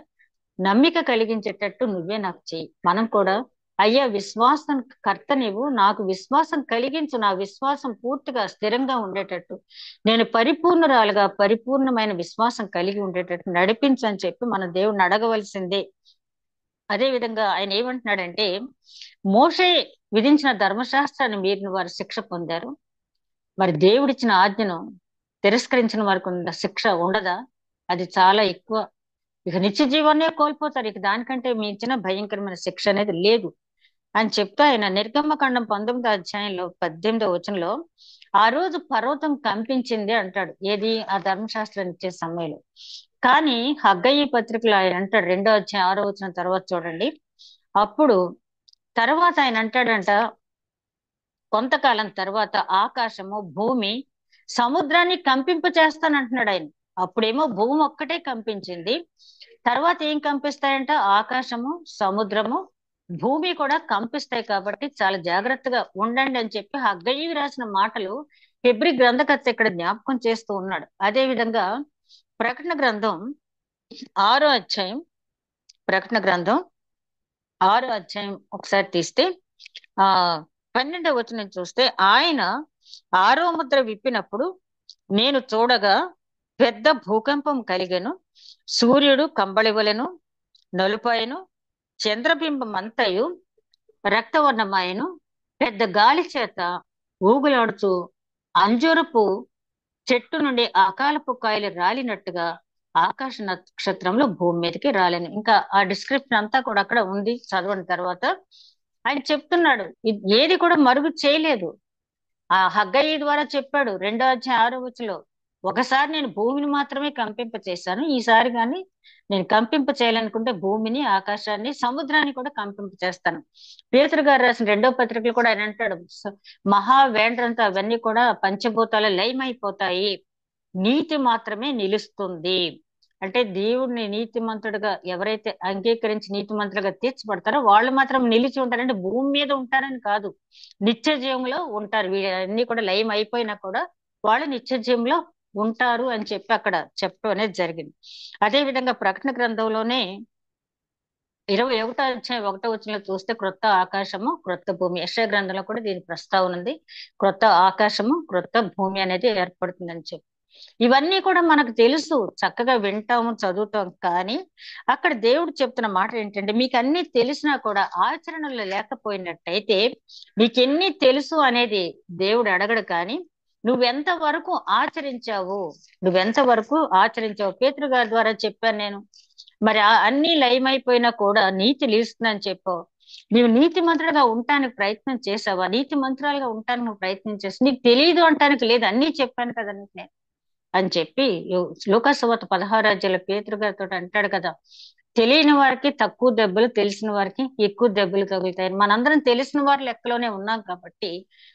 నమ్మిక కలిగించేటట్టు నువ్వే నాకు చెయ్యి. మనం కూడా, అయ్యా, విశ్వాసం కర్త నీవు, నాకు విశ్వాసం కలిగించు, నా విశ్వాసం పూర్తిగా స్థిరంగా ఉండేటట్టు, నేను పరిపూర్ణురాలుగా పరిపూర్ణమైన విశ్వాసం కలిగి ఉండేటట్టు నడిపించు అని చెప్పి మన దేవుడిని అడగవలసిందే. అదే విధంగా ఆయన ఏమంటున్నాడంటే, మోషే విధించిన ధర్మశాస్త్రాన్ని మీరిన వారు శిక్ష పొందారు, మరి దేవుడిచ్చిన ఆజ్ఞను తిరస్కరించిన వారికి ఉన్న శిక్ష ఉండదా? అది చాలా ఎక్కువ. ఇక నిత్య జీవాన్నే కోల్పోతారు, ఇక దానికంటే మించిన భయంకరమైన శిక్ష అనేది లేదు అని చెప్తా ఆయన నిర్గమకాండం 19వ అధ్యాయంలో 18వ వచనంలో, ఆ రోజు పర్వతం కంపించింది అంటాడు. ఏది? ఆ ధర్మశాస్త్రాన్ని ఇచ్చే సమయంలో. కానీ హగ్గయి పత్రికలో ఆయన అంటాడు, 2వ అధ్యాయం 6వ వచనం తర్వాత చూడండి, అప్పుడు తర్వాత ఆయన అంటాడంట, కొంతకాలం తర్వాత ఆకాశము, భూమి, సముద్రాన్ని కంపింప చేస్తానంటున్నాడు ఆయన. అప్పుడేమో భూమి ఒక్కటే కంపించింది, తర్వాత ఏం కంపిస్తాయంట? ఆకాశము, సముద్రము, భూమి కూడా కంపిస్తాయి. కాబట్టి చాలా జాగ్రత్తగా ఉండండి అని చెప్పి హగ్గయి రాసిన మాటలు హెబ్రీ గ్రంథకర్త ఇక్కడ జ్ఞాపకం చేస్తూ ఉన్నాడు. అదే విధంగా ప్రకటన గ్రంథం 6వ అధ్యాయం, ప్రకటన గ్రంథం 6వ అధ్యాయం ఒకసారి తీస్తే ఆ 12వ వచనం చూస్తే ఆయన 6వ ముద్ర విప్పినప్పుడు నేను చూడగా పెద్ద భూకంపం కలిగెను, సూర్యుడు కంబళివలెను నలుపాయెను, చంద్రబింబం అంతయు రక్తవర్ణమాయెను, పెద్ద గాలి చేత ఊగులాడుచు అంజూరపు చెట్టు నుండి అకాలపు కాయలు రాలినట్టుగా ఆకాశ నక్షత్రంలో భూమి మీదకి రాలేను. ఇంకా ఆ డిస్క్రిప్షన్ అంతా కూడా అక్కడ ఉంది. చదవని తర్వాత ఆయన చెప్తున్నాడు, ఏది కూడా మరుగు చేయలేదు. ఆ హగ్గయి ద్వారా చెప్పాడు 2వ అధ్యాయం 6వ వచనంలో, ఒకసారి నేను భూమిని మాత్రమే కంపింప చేశాను, ఈసారి కానీ నేను కంపింప చేయాలనుకుంటే భూమిని, ఆకాశాన్ని, సముద్రాన్ని కూడా కంపింప చేస్తాను. పేతురు గారు రాసిన 2వ పత్రికలు కూడా ఆయన అంటాడు, మహా వేండ్రంతో అవన్నీ కూడా పంచభూతాలు లయమైపోతాయి, నీతి మాత్రమే నిలుస్తుంది. అంటే దేవుడిని నీతిమంతుడుగా ఎవరైతే అంగీకరించి నీతిమంతులుగా తీర్చబడతారో వాళ్ళు మాత్రం నిలిచి ఉంటారంటే భూమి మీద ఉంటారని కాదు, నిత్య జీవంలో ఉంటారు. వీళ్ళన్నీ కూడా లయం అయిపోయినా కూడా వాళ్ళు నిత్య జీవంలో ఉంటారు అని చెప్పి అక్కడ చెప్పడం అనేది జరిగింది. అదే విధంగా ప్రకటన గ్రంథంలోనే 21వ అధ్యాయం 1వ వచనంలో చూస్తే క్రొత్త ఆకాశము క్రొత్త భూమి, యెషయా గ్రంథంలో కూడా దీని ప్రస్తావన ఉంది. క్రొత్త ఆకాశము క్రొత్త భూమి అనేది ఏర్పడుతుందని చెప్పి ఇవన్నీ కూడా మనకు తెలుసు, చక్కగా వింటాము చదువుతాం. కానీ అక్కడ దేవుడు చెప్తున్న మాట ఏంటంటే, మీకు అన్ని తెలిసినా కూడా ఆచరణలో లేకపోయినట్టయితే నీకెన్ని తెలుసు అనేది దేవుడు అడగడు, కానీ నువ్వెంత వరకు ఆచరించావు, పేతురు గారి ద్వారా చెప్పాను నేను. మరి అన్ని లయమైపోయినా కూడా నీతి నిలుస్తుందని చెప్పావు. నీవు నీతి మంత్రులుగా ఉండటానికి ప్రయత్నం చేసావా? నీతి మంత్రాలుగా ఉండటానికి నువ్వు ప్రయత్నం చేసి నీకు తెలియదు అంటానికి లేదు, అన్ని చెప్పాను కదా నీకు నేను అని చెప్పి లూకాసువార్త 16వ అధ్యాయంలో పేతురు గారితో అంటాడు కదా, తెలియని వారికి తక్కువ దెబ్బలు, తెలిసిన వారికి ఎక్కువ దెబ్బలు తగులుతాయి. మనందరం తెలిసిన వారి లెక్కలోనే ఉన్నాం కాబట్టి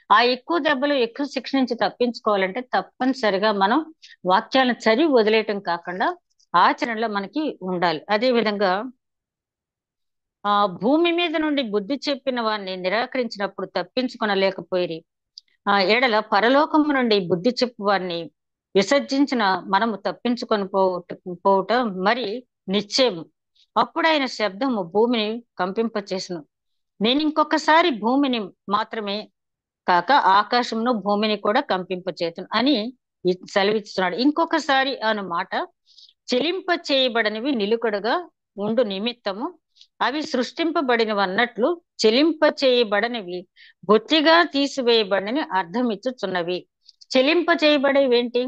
ఆ ఎక్కువ దెబ్బలు, ఎక్కువ శిక్ష నుంచి తప్పించుకోవాలంటే తప్పనిసరిగా మనం వాక్యాలను చదివి వదిలేయటం కాకుండా ఆచరణలో మనకి ఉండాలి. అదే విధంగా ఆ భూమి మీద నుండి బుద్ధి చెప్పిన వారిని నిరాకరించినప్పుడు తప్పించుకొనలేకపోయి ఎడల పరలోకము నుండి బుద్ధి చెప్పు వారిని విసర్జించిన మనము తప్పించుకొని పోవుట మరి నిశ్చయము. అప్పుడు ఆయన శబ్దము భూమిని కంపింపచేసును. నేను ఇంకొకసారి భూమిని మాత్రమే కాక ఆకాశంను భూమిని కూడా కంపింపచేతును అని సెలవిస్తున్నాడు. ఇంకొకసారి అను మాట చెలింప చేయబడనివి నిలుకడగా ఉండు నిమిత్తము అవి సృష్టింపబడినవి అన్నట్లు చెలింప చేయబడనివి బొత్తిగా తీసివేయబడినవి అర్థం ఇచ్చుచున్నవి. చెలింప చేయబడేవి ఏంటి?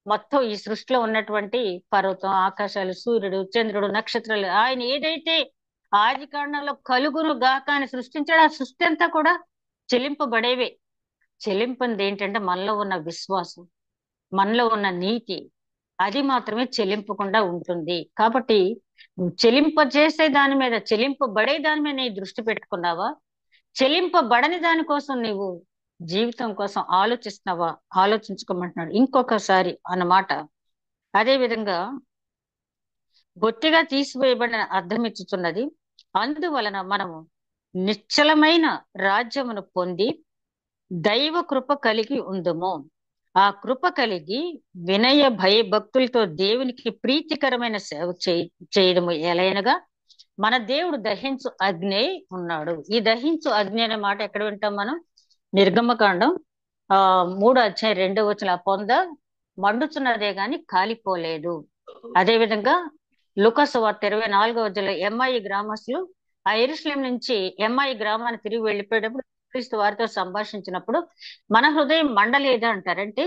మొత్తం ఈ సృష్టిలో ఉన్నటువంటి పర్వతం, ఆకాశాలు, సూర్యుడు, చంద్రుడు, నక్షత్రాలు, ఆయన ఏదైతే ఆది కాండంలో కలుగును గాక అని సృష్టించాడు, ఆ సృష్టి అంతా కూడా చెలింపబడేవే. చెలింపనిది ఏంటంటే మనలో ఉన్న విశ్వాసం, మనలో ఉన్న నీతి, అది మాత్రమే చెలింపకుండా ఉంటుంది. కాబట్టి నువ్వు చెలింపజేసే దాని మీద, చెలింపబడే దాని మీద నీ దృష్టి పెట్టుకున్నావా? చెలింపబడని దానికోసం నీవు జీవితం కోసం ఆలోచిస్తున్నావా? ఆలోచించుకోమంటున్నాడు ఇంకొకసారి అన్నమాట. అదే విధంగా బొత్తిగా తీసివేయబడిన అర్థం ఇచ్చుతున్నది. అందువలన మనము నిశ్చలమైన రాజ్యమును పొంది దైవ కృప కలిగి ఉందుము. ఆ కృప కలిగి వినయ భయభక్తులతో దేవునికి ప్రీతికరమైన సేవ చేయడము ఎలయనగా మన దేవుడు దహించు అగ్ని ఉన్నాడు. ఈ దహించు అగ్ని అనే మాట ఎక్కడ వింటాం మనం? నిర్గమకాండం 3వ అధ్యాయం 2వ వచనం, పొంద మండుచున్నదే గాని కాలిపోలేదు. అదే విధంగా లూకాసువార్త 24వ అధ్యాయంలో ఎంఐ గ్రామస్తులు ఆ యెరూషలేం నుంచి ఎంఐ గ్రామాన్ని తిరిగి వెళ్ళిపోయేటప్పుడు క్రీస్తు వారితో సంభాషించినప్పుడు మన హృదయం మండలేదా అంటారంటే,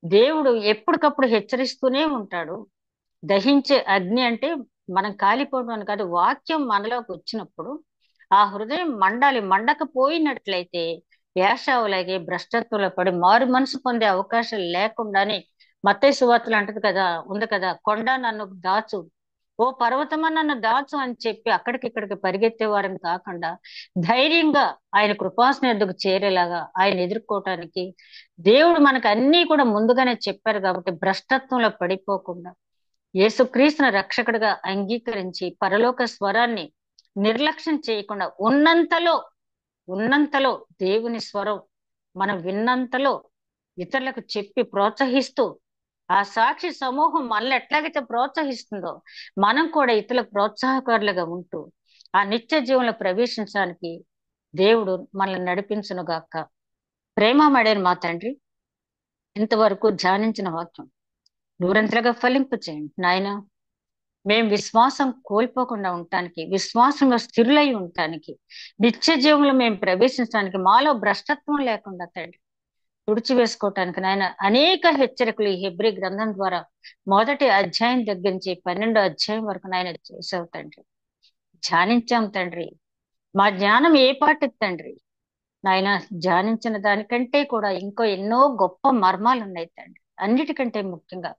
దేవుడు ఎప్పటికప్పుడు హెచ్చరిస్తూనే ఉంటాడు. దహించే అగ్ని అంటే మనం కాలిపోవడం అని కాదు, వాక్యం మనలోకి వచ్చినప్పుడు ఆ హృదయం మండాలి. మండకపోయినట్లయితే ఏషావులాగే భ్రష్టత్వంలో పడి మారు మనసు పొందే అవకాశం లేకుండానే మత్తయి సువార్తలు అంటది కదా, ఉంది కదా, కొండ నన్ను దాచు, ఓ పర్వతమా నన్ను దాచు అని చెప్పి అక్కడికిక్కడికి పరిగెత్తేవారని కాకుండా ధైర్యంగా ఆయన కృపాసన ఎద్దుకు చేరేలాగా ఆయన ఎదుర్కోవటానికి దేవుడు మనకు అన్ని కూడా ముందుగానే చెప్పారు. కాబట్టి భ్రష్టత్వంలో పడిపోకుండా యేసుక్రీస్తును రక్షకుడిగా అంగీకరించి పరలోక స్వరాన్ని నిర్లక్ష్యం చేయకుండా ఉన్నంతలో దేవుని స్వరం మనం విన్నంతలో ఇతరులకు చెప్పి ప్రోత్సహిస్తూ, ఆ సాక్షి సమూహం మనల్ని ఎట్లాగైతే ప్రోత్సహిస్తుందో మనం కూడా ఇతరులకు ప్రోత్సాహకారులుగా ఉంటూ ఆ నిత్య జీవంలో ప్రవేశించడానికి దేవుడు మనల్ని నడిపించును గాక. ప్రేమమడైన మా తండ్రి, ఇంతవరకు ధ్యానించిన వాక్యం నూరంతలుగా ఫలింపు చేయండి నాయన. మేం విశ్వాసం కోల్పోకుండా ఉండటానికి, విశ్వాసంలో స్థిరులై ఉండటానికి, నిత్య జీవంలో మేము ప్రవేశించడానికి, మాలో భ్రష్టత్వం లేకుండా తండ్రి తుడిచివేసుకోవటానికి నాయన అనేక హెచ్చరికలు ఈ హెబ్రీ గ్రంథం ద్వారా మొదటి అధ్యాయం దగ్గర నుంచి 12వ అధ్యాయం వరకు నాయన చేసావు తండ్రి. ధ్యానించాం తండ్రి. మా జ్ఞానం ఏ పాటిది తండ్రి నాయన. ధ్యానించిన దానికంటే కూడా ఇంకో ఎన్నో గొప్ప మర్మాలు ఉన్నాయి తండ్రి. అన్నిటికంటే ముఖ్యంగా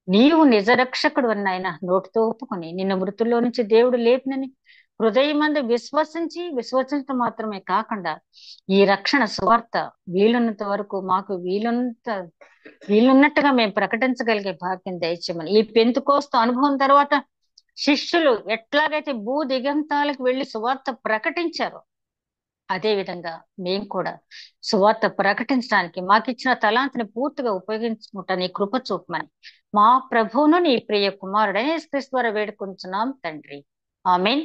నీవు నిజరక్షకుడు అని నాయన నోటితో ఒప్పుకొని నిన్ను మృతుల్లో నుంచి దేవుడు లేపినని హృదయమందు విశ్వసించడం మాత్రమే కాకుండా ఈ రక్షణ సువార్త వీలున్నంత వరకు మాకు వీలున్నట్టుగా మేము ప్రకటించగలిగే భాగ్యం దయచేయమని. ఈ పెంతుకోస్తు అనుభవం తర్వాత శిష్యులు ఎట్లాగైతే భూ దిగంతాలకు వెళ్లి సువార్త ప్రకటించారో అదే విధంగా మేము కూడా సువార్త ప్రకటించడానికి మాకిచ్చిన తలాంతిని పూర్తిగా ఉపయోగించుకుంటా నీ కృప చూపమని మా ప్రభువును నీ ప్రియ కుమారుడైన యేసుక్రీస్తు ద్వారా వేడుకుంటున్నాం తండ్రి. ఆమేన్.